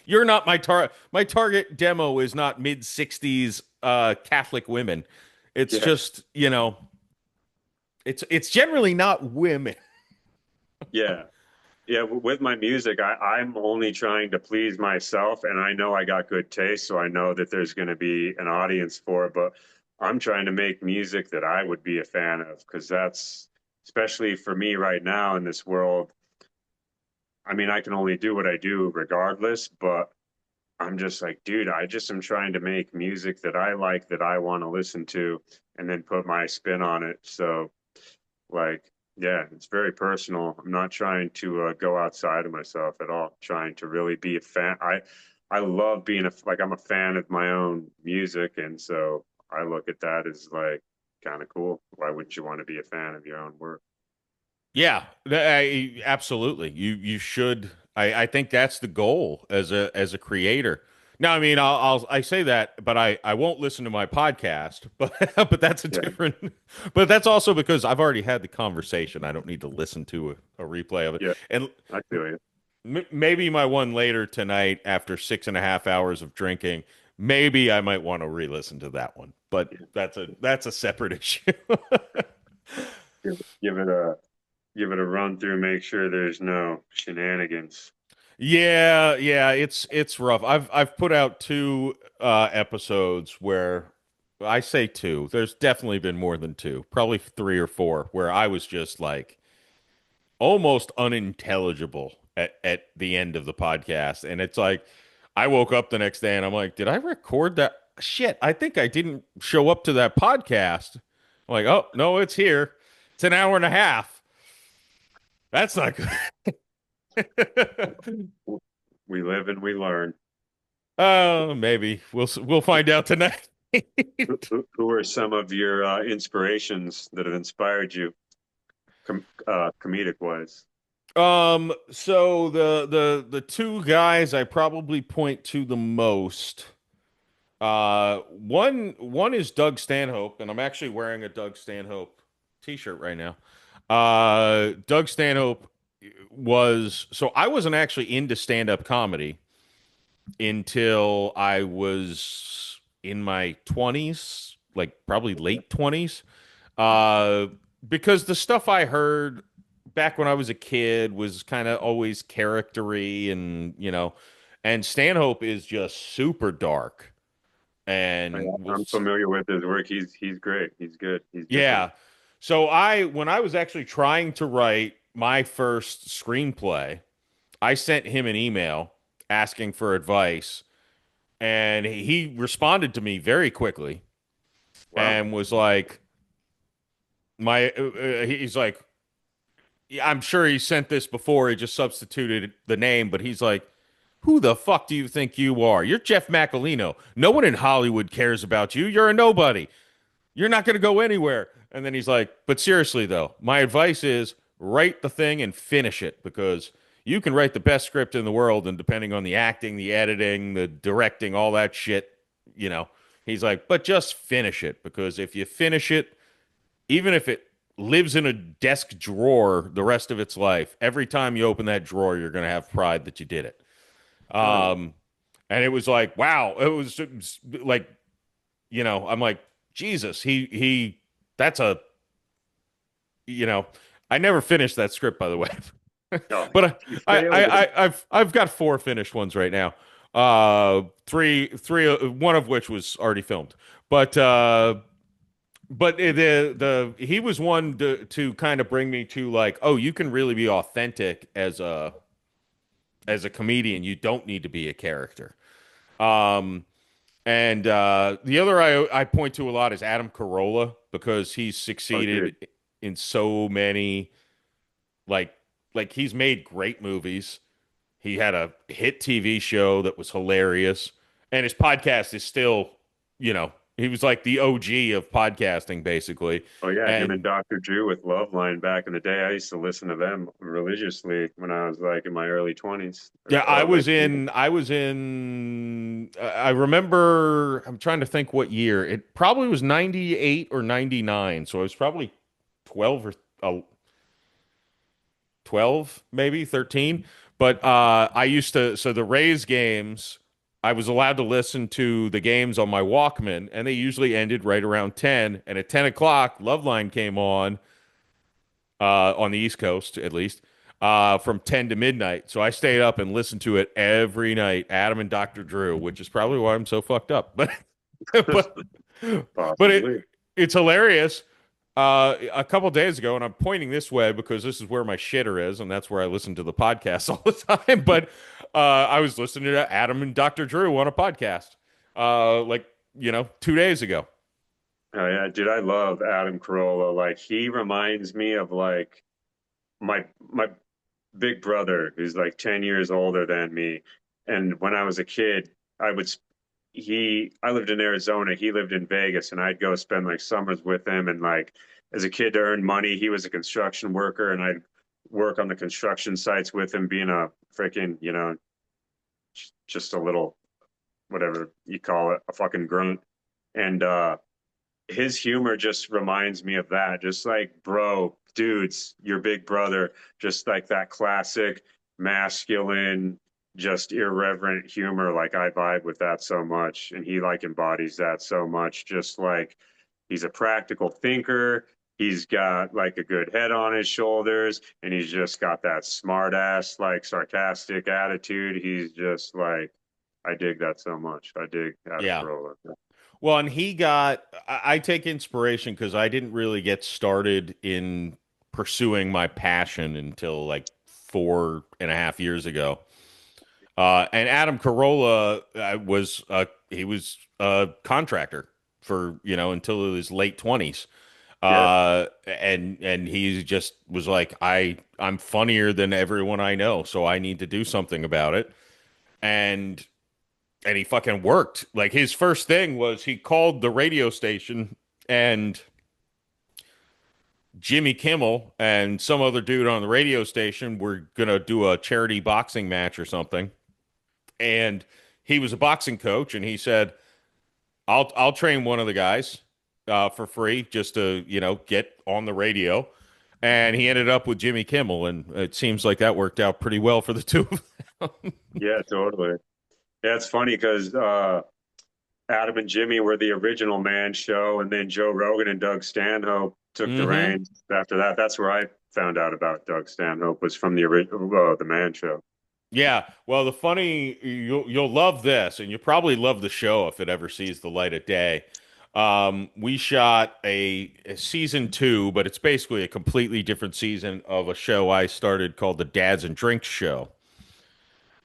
you're not my target. My target demo is not mid 60s Catholic women. It's yeah, just it's generally not women. yeah. Yeah, with my music, I'm only trying to please myself, and I know I got good taste, so I know that there's going to be an audience for it. But I'm trying to make music that I would be a fan of, because that's especially for me right now in this world. I mean, I can only do what I do regardless, but I'm just like, dude, I just am trying to make music that I like, that I want to listen to, and then put my spin on it. So Like, yeah, it's very personal. I'm not trying to go outside of myself at all. Trying to really be a fan. I love being like I'm a fan of my own music, and so I look at that as like kind of cool. Why wouldn't you want to be a fan of your own work? Yeah, absolutely. You should. I think that's the goal as a creator. Now, I mean, I say that, but I won't listen to my podcast. But but that's a Yeah, different. But that's also because I've already had the conversation. I don't need to listen to a replay of it. yeah, And I feel you. maybe my one later tonight after 6.5 hours of drinking, maybe I might want to re-listen to that one. But Yeah. that's a separate issue. Give it a run through. Make sure there's no shenanigans. Yeah, yeah, it's rough. I've put out two episodes where I say two. There's definitely been more than two, probably three or four, where I was just like almost unintelligible at the end of the podcast. And it's like I woke up the next day and I'm like, did I record that? Shit, I think I didn't show up to that podcast. I'm like, oh no, it's here. It's an hour and a half. That's not good. We live and we learn. Oh, maybe we'll find out tonight. Who are some of your inspirations that have inspired you, comedic wise? So the two guys I probably point to the most. One is Doug Stanhope, and I'm actually wearing a Doug Stanhope t-shirt right now. Doug Stanhope was so I wasn't actually into stand-up comedy until I was in my 20s, like probably late 20s. Uh, because the stuff I heard back when I was a kid was kind of always charactery and Stanhope is just super dark and I'm was familiar with his work. He's great. He's good. He's different. yeah. So when I was actually trying to write my first screenplay, I sent him an email asking for advice and he responded to me very quickly Wow. and was like he's like yeah, I'm sure he sent this before he just substituted the name but he's like who the fuck do you think you are? You're Jeff Macolino. No one in Hollywood cares about you. You're a nobody. You're not going to go anywhere. And then he's like, but seriously, though, my advice is write the thing and finish it because you can write the best script in the world. And depending on the acting, the editing, the directing, all that shit, you know, he's like, but just finish it because if you finish it, even if it lives in a desk drawer the rest of its life, every time you open that drawer, you're going to have pride that you did it. Oh, Um, and it was like, wow, it was like, I'm like, Jesus, that's a, you know, I never finished that script, by the way, no, but you failed it. I've got four finished ones right now. Three, one of which was already filmed, but he was one to kind of bring me to like, oh, you can really be authentic as a comedian. You don't need to be a character. Um, And the other I point to a lot is Adam Carolla because he's Oh, dude. succeeded in so many like he's made great movies. He had a hit TV show that was hilarious, and his podcast is still, he was like the OG of podcasting basically. Oh, yeah. Him and And Dr. Drew with Loveline back in the day. I used to listen to them religiously when I was like in my early 20s yeah, or late. I remember I'm trying to think what year. It probably was 98 or 99, so I was probably 12 or 12, maybe 13. But I used to, so the Rays games, I was allowed to listen to the games on my Walkman, and they usually ended right around 10. And at 10 o'clock, Loveline came on the East Coast, at least, from 10 to midnight. So I stayed up and listened to it every night, Adam and Dr. Drew, which is probably why I'm so fucked up. But, but Possibly. it's hilarious. A couple days ago, and I'm pointing this way because this is where my shitter is, and that's where I listen to the podcast all the time. But I was listening to Adam and Dr. Drew on a podcast, like 2 days ago, Oh yeah, dude, I love Adam Carolla. Like he reminds me of like my big brother who's like 10 years older than me. And when I was a kid, I would I lived in Arizona, he lived in Vegas, and I'd go spend like summers with him. And like as a kid to earn money, he was a construction worker, and I'd work on the construction sites with him, being a freaking, just a little whatever you call it, a fucking grunt. And his humor just reminds me of that. Just like, bro, dudes, your big brother, just like that classic masculine, just irreverent humor. Like I vibe with that so much. And he like embodies that so much. Just like he's a practical thinker. He's got like a good head on his shoulders, and he's just got that smart ass, like sarcastic attitude. He's just like, I dig that so much. I dig Adam Yeah. Carolla. Well, and I take inspiration because I didn't really get started in pursuing my passion until like 4.5 years ago. And Adam Carolla he was a contractor for, until his late 20s. Yeah. And he just was like, I'm funnier than everyone I know, so I need to do something about it. And he fucking worked. Like his first thing was he called the radio station, and Jimmy Kimmel and some other dude on the radio station were gonna do a charity boxing match or something. And he was a boxing coach, and he said, I'll train one of the guys for free just to, get on the radio." And he ended up with Jimmy Kimmel, and it seems like that worked out pretty well for the two of them. Yeah, totally. Yeah, it's funny because Adam and Jimmy were the original Man Show, and then Joe Rogan and Doug Stanhope took the Hmm. reins after that. That's where I found out about Doug Stanhope, was from the original the Man Show. Yeah, well, you'll love this, and you'll probably love the show if it ever sees the light of day. We shot a season two, but it's basically a completely different season of a show I started called the Dads and Drinks Show.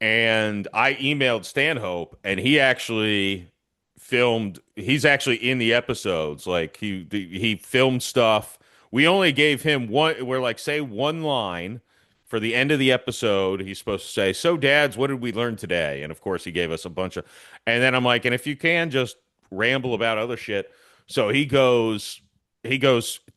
And I emailed Stanhope, and he actually filmed. He's actually in the episodes. Like he filmed stuff. We only gave him one. We're like, say one line for the end of the episode. He's supposed to say, "So, dads, what did we learn today?" And of course, he gave us a bunch of. And then I'm like, and if you can, just ramble about other shit. So he goes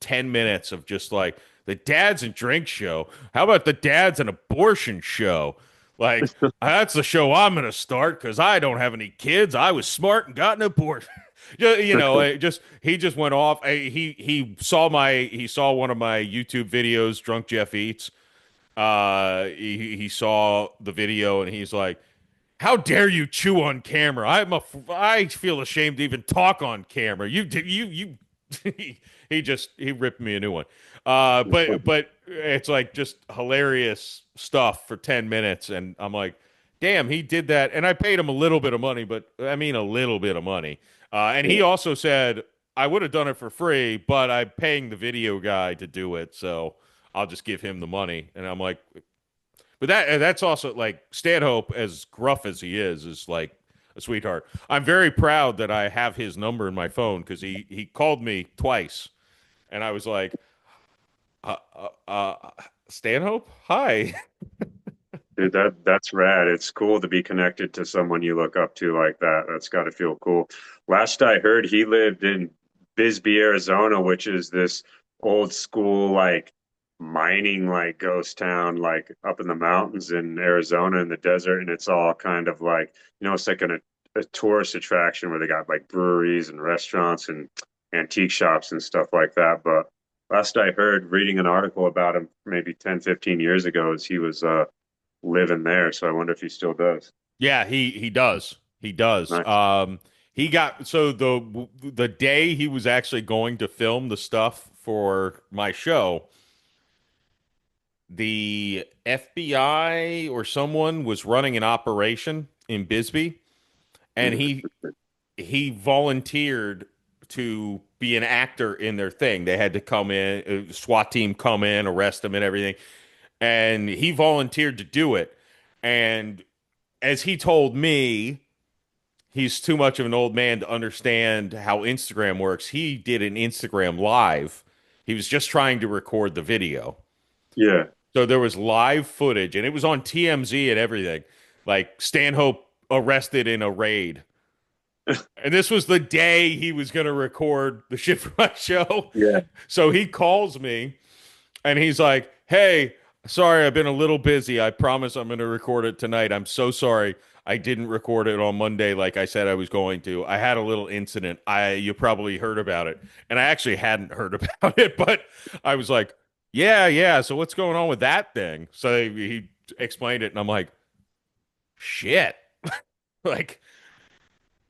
10 minutes of just like the dads and drink show. How about the dads and abortion show? Like that's the show I'm gonna start because I don't have any kids. I was smart and got an abortion. He just went off. He saw one of my YouTube videos, Drunk Jeff Eats. He saw the video and he's like, "How dare you chew on camera? I feel ashamed to even talk on camera. He ripped me a new one. But it's like just hilarious stuff for 10 minutes, and I'm like, damn, he did that, and I paid him a little bit of money, but I mean a little bit of money. And he Yeah, also said I would have done it for free, but I'm paying the video guy to do it, so I'll just give him the money. And I'm like, but that's also like Stanhope, as gruff as he is like a sweetheart. I'm very proud that I have his number in my phone because he called me twice, and I was like, uh, uh, uh, Stanhope, hi. dude, that's rad. It's cool to be connected to someone you look up to like that. That's got to feel cool. Last I heard, he lived in Bisbee, Arizona, which is this old school like mining like ghost town, like up in the mountains in Arizona in the desert, and it's all kind of like, it's like a tourist attraction where they got like breweries and restaurants and antique shops and stuff like that. But last I heard, reading an article about him maybe 10, 15 years ago, is he was living there. So I wonder if he still does. Yeah, he does. He does. Nice. He got so the day he was actually going to film the stuff for my show, the FBI or someone was running an operation in Bisbee, and he volunteered to be an actor in their thing. They had to come in, SWAT team come in, arrest him and everything. And he volunteered to do it. And as he told me, he's too much of an old man to understand how Instagram works. He did an Instagram live. He was just trying to record the video. Yeah. So there was live footage and it was on TMZ and everything. Like Stanhope arrested in a raid. And this was the day he was going to record the shit for my show. Yeah. So he calls me and he's like, "Hey, sorry, I've been a little busy. I promise I'm going to record it tonight. I'm so sorry. I didn't record it on Monday like I said I was going to. I had a little incident. I You probably heard about it." And I actually hadn't heard about it, but I was like, "Yeah, yeah. So what's going on with that thing?" So he explained it and I'm like, "Shit." Like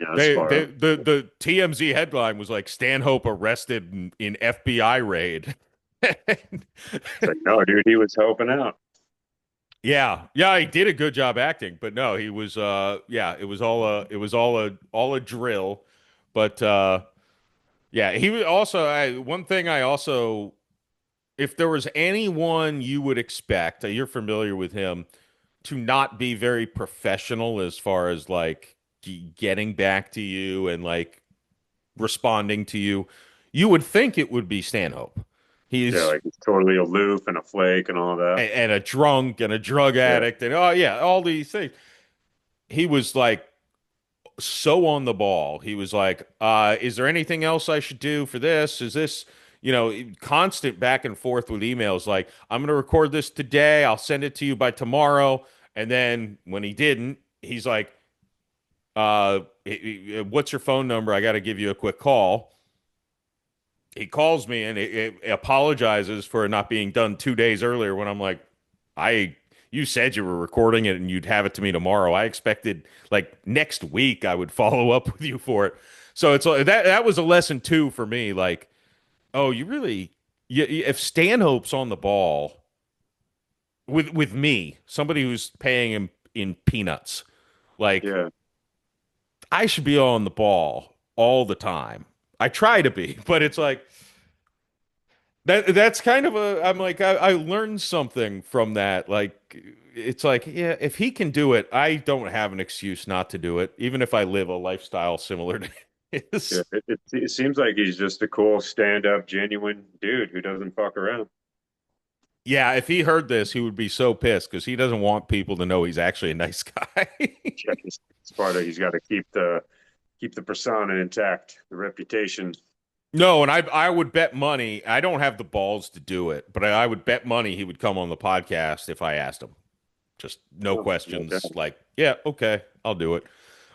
Yeah, that's far out. the TMZ headline was like Stanhope arrested in FBI raid. It's like, no, dude, he was helping out. Yeah, yeah, he did a good job acting, but no, he was yeah, it was all a drill. But yeah, he was also one thing I also if there was anyone you would expect, you're familiar with him, to not be very professional as far as like getting back to you and like responding to you, you would think it would be Stanhope. Yeah, He's like he's totally aloof and a flake and all that. and a drunk and a drug Yeah. addict and oh yeah, all these things. He was like so on the ball. He was like, is there anything else I should do for this? Is this, constant back and forth with emails like, I'm going to record this today. I'll send it to you by tomorrow. And then when he didn't, he's like, what's your phone number? I got to give you a quick call. He calls me and it apologizes for it not being done 2 days earlier when I'm like, I you said you were recording it and you'd have it to me tomorrow. I expected like next week I would follow up with you for it. So it's like that was a lesson too for me. Like, oh, you really if Stanhope's on the ball with me, somebody who's paying him in peanuts, like Yeah. I should be on the ball all the time. I try to be, but it's like that's kind of a I'm like I learned something from that. Like it's like, yeah, if he can do it, I don't have an excuse not to do it, even if I live a lifestyle similar to Yeah. his. It seems like he's just a cool, stand-up, genuine dude who doesn't fuck around. Yeah, if he heard this, he would be so pissed because he doesn't want people to know he's actually a nice guy. Yeah, it's part of he's got to keep the persona intact, the reputation. No, and I would bet money. I don't have the balls to do it, but I would bet money he would come on the podcast if I asked him. Just no Oh, no questions. doubt. Like, yeah, okay, I'll do it.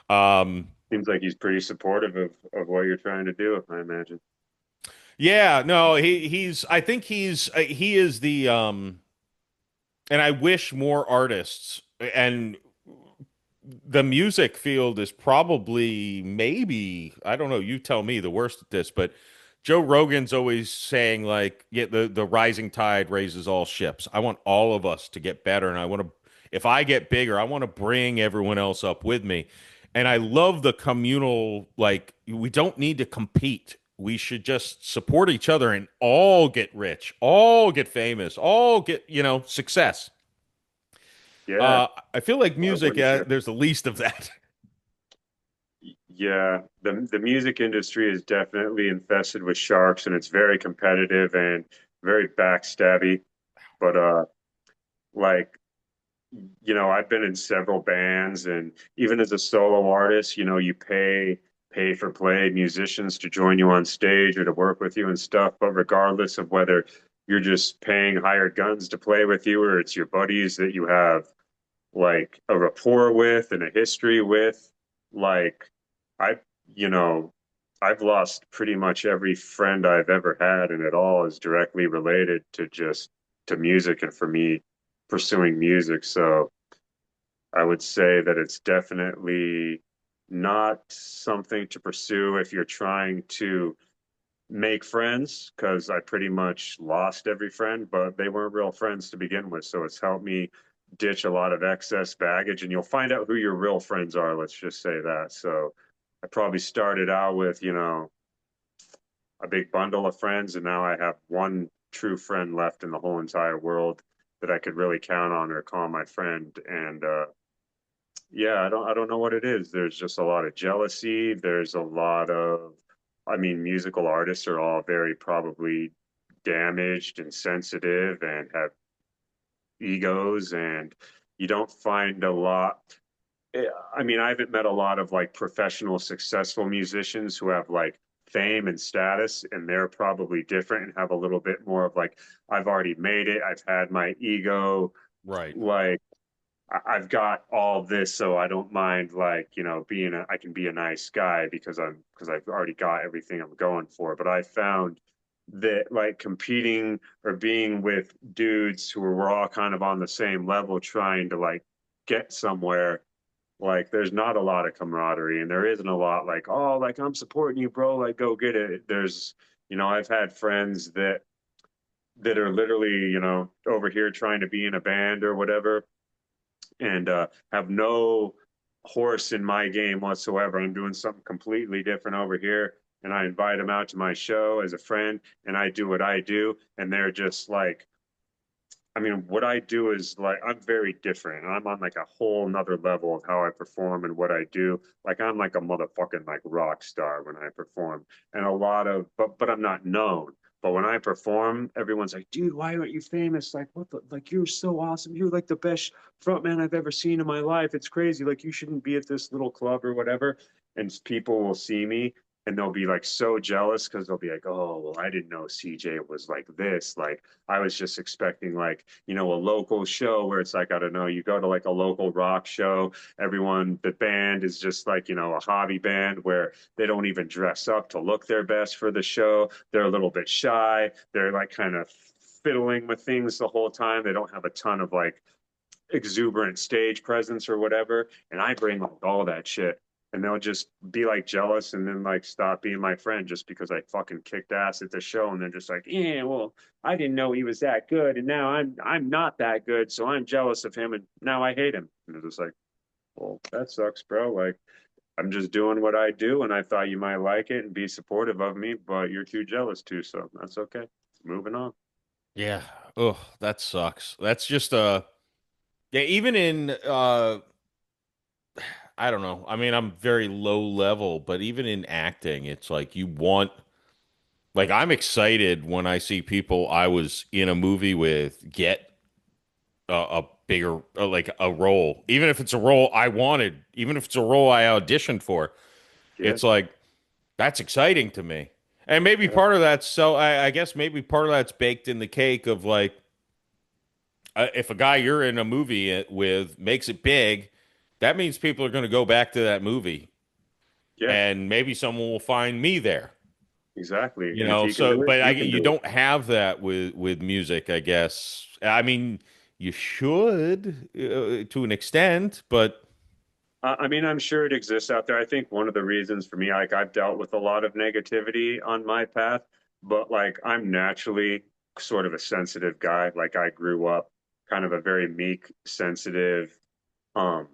Um, Seems like he's pretty supportive of what you're trying to do, I imagine. yeah, no, he's. I think he is the. And I wish more artists and the music field is probably maybe I don't know. You tell me the worst at this, but Joe Rogan's always saying like, yeah, the rising tide raises all ships. I want all of us to get better, and I want to. If I get bigger, I want to bring everyone else up with me. And I love the communal. Like, we don't need to compete. We should just support each other and all get rich, all get famous, all get success. Yeah, I feel like I music, wouldn't care. there's the least of that. Yeah, the music industry is definitely infested with sharks, and it's very competitive and very backstabby. But like I've been in several bands, and even as a solo artist, you pay for play musicians to join you on stage or to work with you and stuff. But regardless of whether you're just paying hired guns to play with you or it's your buddies that you have like a rapport with and a history with, like I, you know, I've lost pretty much every friend I've ever had, and it all is directly related to just to music and for me pursuing music. So I would say that it's definitely not something to pursue if you're trying to make friends, because I pretty much lost every friend, but they weren't real friends to begin with. So it's helped me ditch a lot of excess baggage, and you'll find out who your real friends are. Let's just say that. So I probably started out with, a big bundle of friends, and now I have one true friend left in the whole entire world that I could really count on or call my friend. And Yeah, I don't know what it is. There's just a lot of jealousy. There's a lot of, I mean, musical artists are all very probably damaged and sensitive and have egos, and you don't find a lot. I mean, I haven't met a lot of like professional, successful musicians who have like fame and status, and they're probably different and have a little bit more of like, I've already made it. I've had my ego. Right. Like, I've got all this, so I don't mind like, being I can be a nice guy because I've already got everything I'm going for. But I found that like competing or being with dudes who were all kind of on the same level trying to like get somewhere, like there's not a lot of camaraderie and there isn't a lot like, oh, like I'm supporting you, bro, like go get it. There's, I've had friends that are literally, over here trying to be in a band or whatever, and have no horse in my game whatsoever. I'm doing something completely different over here. And I invite them out to my show as a friend, and I do what I do. And they're just like, I mean, what I do is like, I'm very different. I'm on like a whole nother level of how I perform and what I do. Like, I'm like a motherfucking like rock star when I perform. And a lot of, but I'm not known. But when I perform, everyone's like, dude, why aren't you famous? Like, what the, like, you're so awesome. You're like the best frontman I've ever seen in my life. It's crazy. Like, you shouldn't be at this little club or whatever. And people will see me and they'll be like so jealous because they'll be like, oh, well, I didn't know CJ was like this. Like, I was just expecting like, a local show where it's like, I don't know, you go to like a local rock show, everyone, the band is just like, a hobby band where they don't even dress up to look their best for the show. They're a little bit shy. They're like kind of fiddling with things the whole time. They don't have a ton of like exuberant stage presence or whatever. And I bring like all that shit. And they'll just be like jealous and then like stop being my friend just because I fucking kicked ass at the show. And they're just like, yeah, well, I didn't know he was that good. And now I'm not that good. So I'm jealous of him and now I hate him. And it's just like, well, that sucks, bro. Like I'm just doing what I do and I thought you might like it and be supportive of me, but you're too jealous too, so that's okay. Moving on. Yeah. Oh, that sucks. That's just yeah, even in I don't know. I mean, I'm very low level, but even in acting, it's like you want like I'm excited when I see people I was in a movie with get a bigger like a role. Even if it's a role I wanted, even if it's a role I auditioned for. Yeah. It's like that's exciting to me. And maybe Yeah. part of that's so I guess maybe part of that's baked in the cake of like if a guy you're in a movie with makes it big, that means people are going to go back to that movie, Yeah, and maybe someone will find me there. exactly. You And if know, he can so do it, but I you can you do it. don't have that with music, I guess. I mean, you should to an extent, but I mean, I'm sure it exists out there. I think one of the reasons for me, like I've dealt with a lot of negativity on my path, but like I'm naturally sort of a sensitive guy. Like I grew up kind of a very meek, sensitive um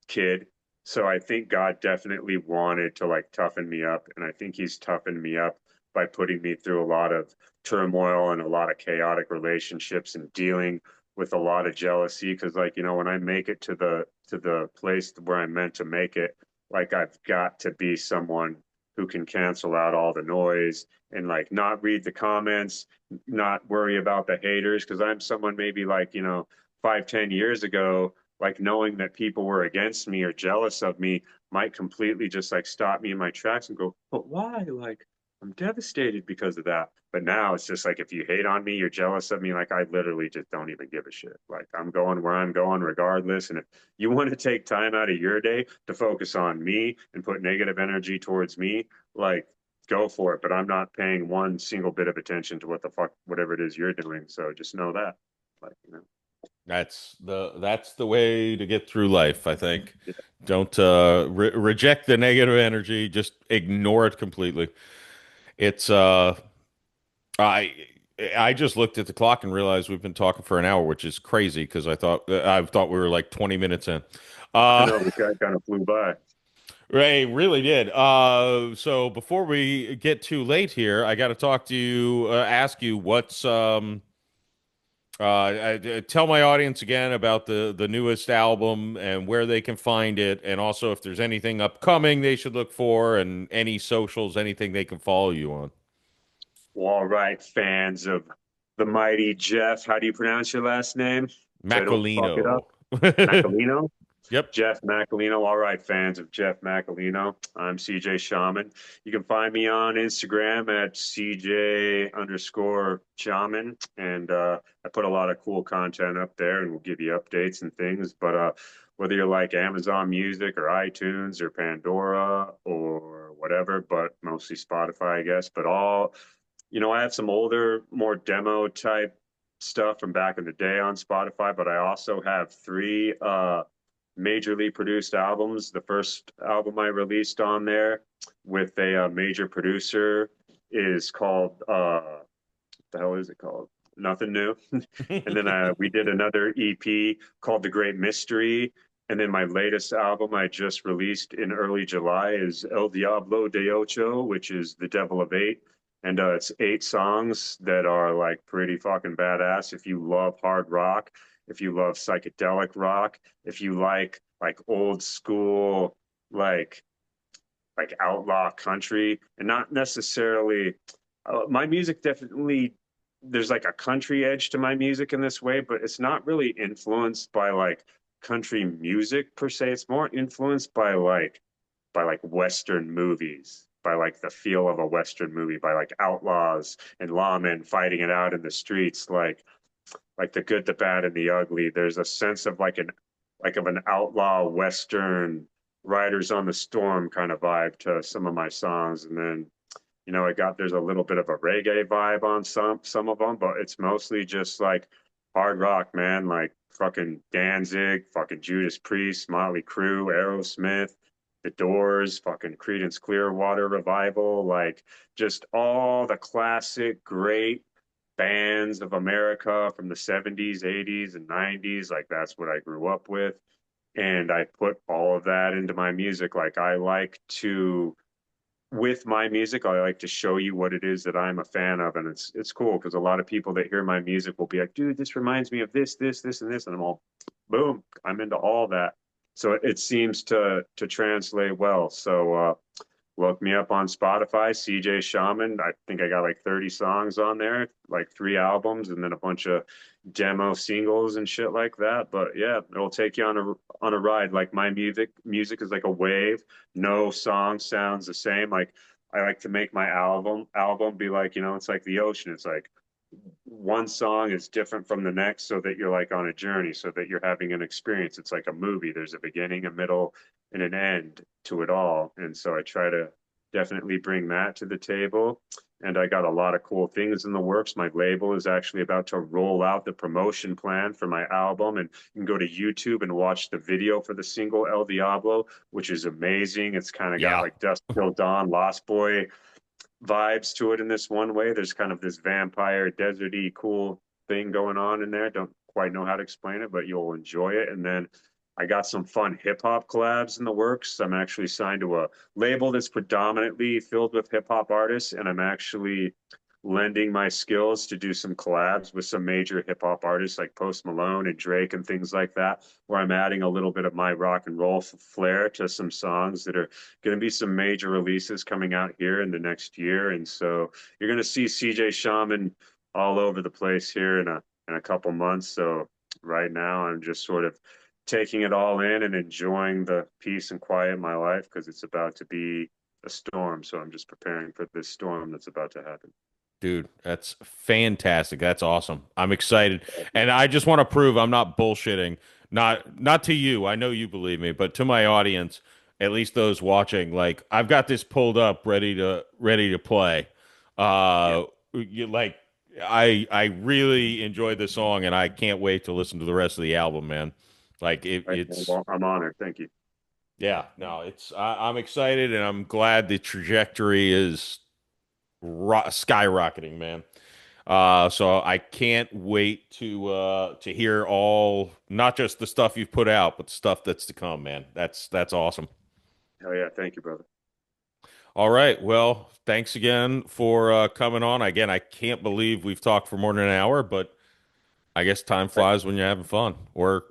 kid. So I think God definitely wanted to like toughen me up, and I think he's toughened me up by putting me through a lot of turmoil and a lot of chaotic relationships and dealing with a lot of jealousy because like when I make it to the place where I'm meant to make it, like I've got to be someone who can cancel out all the noise and like not read the comments, not worry about the haters because I'm someone maybe like 5, 10 years ago, like knowing that people were against me or jealous of me might completely just like stop me in my tracks and go, but why? Like, I'm devastated because of that. But now it's just like if you hate on me, you're jealous of me. Like I literally just don't even give a shit. Like I'm going where I'm going regardless. And if you want to take time out of your day to focus on me and put negative energy towards me, like go for it. But I'm not paying one single bit of attention to what the fuck, whatever it is you're doing. So just know that. Like. that's the way to get through life, I think. Yeah. Don't reject the negative energy, just ignore it completely. It's I I just looked at the clock and realized we've been talking for an hour, which is crazy because I thought we were like 20 minutes in. I Uh know the guy kind of flew by. Ray really did. So before we get too late here, I got to talk to you, ask you Tell my audience again about the newest album and where they can find it, and also if there's anything upcoming they should look for, and any socials, anything they can follow you on. Well, all right, fans of the mighty Jeff. How do you pronounce your last name? So I don't fuck it up. Macolino. Macolino? Yep. Jeff Macolino. All right, fans of Jeff Macolino. I'm CJ Shaman. You can find me on Instagram at CJ underscore Shaman. And I put a lot of cool content up there and we'll give you updates and things. But whether you're like Amazon Music or iTunes or Pandora or whatever, but mostly Spotify, I guess. But I have some older, more demo type stuff from back in the day on Spotify, but I also have three majorly produced albums. The first album I released on there with a major producer is called the hell is it called? Nothing New. And then we did another EP called The Great Mystery. And then my latest album I just released in early July is El Diablo de Ocho, which is The Devil of Eight. And it's 8 songs that are like pretty fucking badass. If you love hard rock, if you love psychedelic rock, if you like old school, like like outlaw country, and not necessarily my music definitely there's like a country edge to my music in this way, but it's not really influenced by like country music per se. It's more influenced by like Western movies, by like the feel of a Western movie, by like outlaws and lawmen fighting it out in the streets, like the good, the bad, and the ugly. There's a sense of like an outlaw Western Riders on the Storm kind of vibe to some of my songs. And then there's a little bit of a reggae vibe on some of them, but it's mostly just like hard rock, man. Like fucking Danzig, fucking Judas Priest, Motley Crue, Aerosmith, The Doors, fucking Creedence Clearwater Revival, like just all the classic great bands of America from the 70s, 80s, and 90s. Like that's what I grew up with. And I put all of that into my music. Like I like to with my music, I like to show you what it is that I'm a fan of, and it's cool because a lot of people that hear my music will be like, "Dude, this reminds me of this, and this," and I'm all, "Boom, I'm into all that." So it seems to translate well. So look me up on Spotify, CJ Shaman. I think I got like 30 songs on there, like 3 albums, and then a bunch of demo singles and shit like that. But yeah, it'll take you on a ride. Like my music is like a wave. No song sounds the same. Like I like to make my album be like, it's like the ocean. It's like one song is different from the next so that you're like on a journey, so that you're having an experience. It's like a movie. There's a beginning, a middle, and an end to it all. And so I try to definitely bring that to the table. And I got a lot of cool things in the works. My label is actually about to roll out the promotion plan for my album. And you can go to YouTube and watch the video for the single El Diablo, which is amazing. It's kind of got Yeah. like Dust Till Dawn, Lost Boy vibes to it in this one way. There's kind of this vampire, deserty, cool thing going on in there. Don't quite know how to explain it, but you'll enjoy it. And then I got some fun hip hop collabs in the works. I'm actually signed to a label that's predominantly filled with hip hop artists, and I'm actually lending my skills to do some collabs with some major hip hop artists like Post Malone and Drake and things like that, where I'm adding a little bit of my rock and roll flair to some songs that are going to be some major releases coming out here in the next year. And so you're going to see CJ Shaman all over the place here in a couple months. So right now I'm just sort of taking it all in and enjoying the peace and quiet in my life because it's about to be a storm. So I'm just preparing for this storm that's about to happen. Dude, that's fantastic. That's awesome. I'm excited. And I just want to prove I'm not bullshitting. Not to you. I know you believe me, but to my audience, at least those watching, like I've got this pulled up ready to play. Yeah. Like I really enjoyed the song and I can't wait to listen to the rest of the album, man. Like Right. it's Well, I'm honored. Thank you. yeah, no, I'm excited and I'm glad the trajectory is skyrocketing, man. So I can't wait to hear all, not just the stuff you've put out, but the stuff that's to come, man. That's awesome. Hell yeah. Thank you, brother. All right, well, thanks again for coming on. Again, I can't believe we've talked for more than an hour, but I guess time flies when you're having fun. Or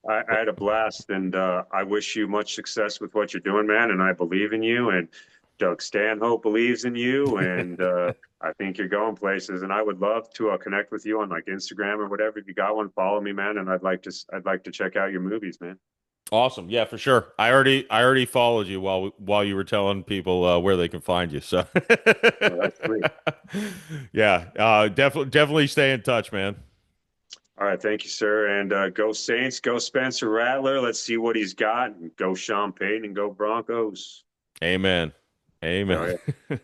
I, I had a blast, and I wish you much success with what you're doing, man. And I believe in you, and Doug Stanhope believes in you, and I think you're going places. And I would love to connect with you on like Instagram or whatever. If you got one, follow me, man. And I'd like to check out your movies, man. awesome. Yeah, for sure. I already followed you while you were telling people where they can find you. So Oh, that's sweet. yeah, definitely stay in touch, man. All right, thank you, sir. And go Saints, go Spencer Rattler. Let's see what he's got. And go Sean Payton and go Broncos. Amen. Oh Amen. yeah.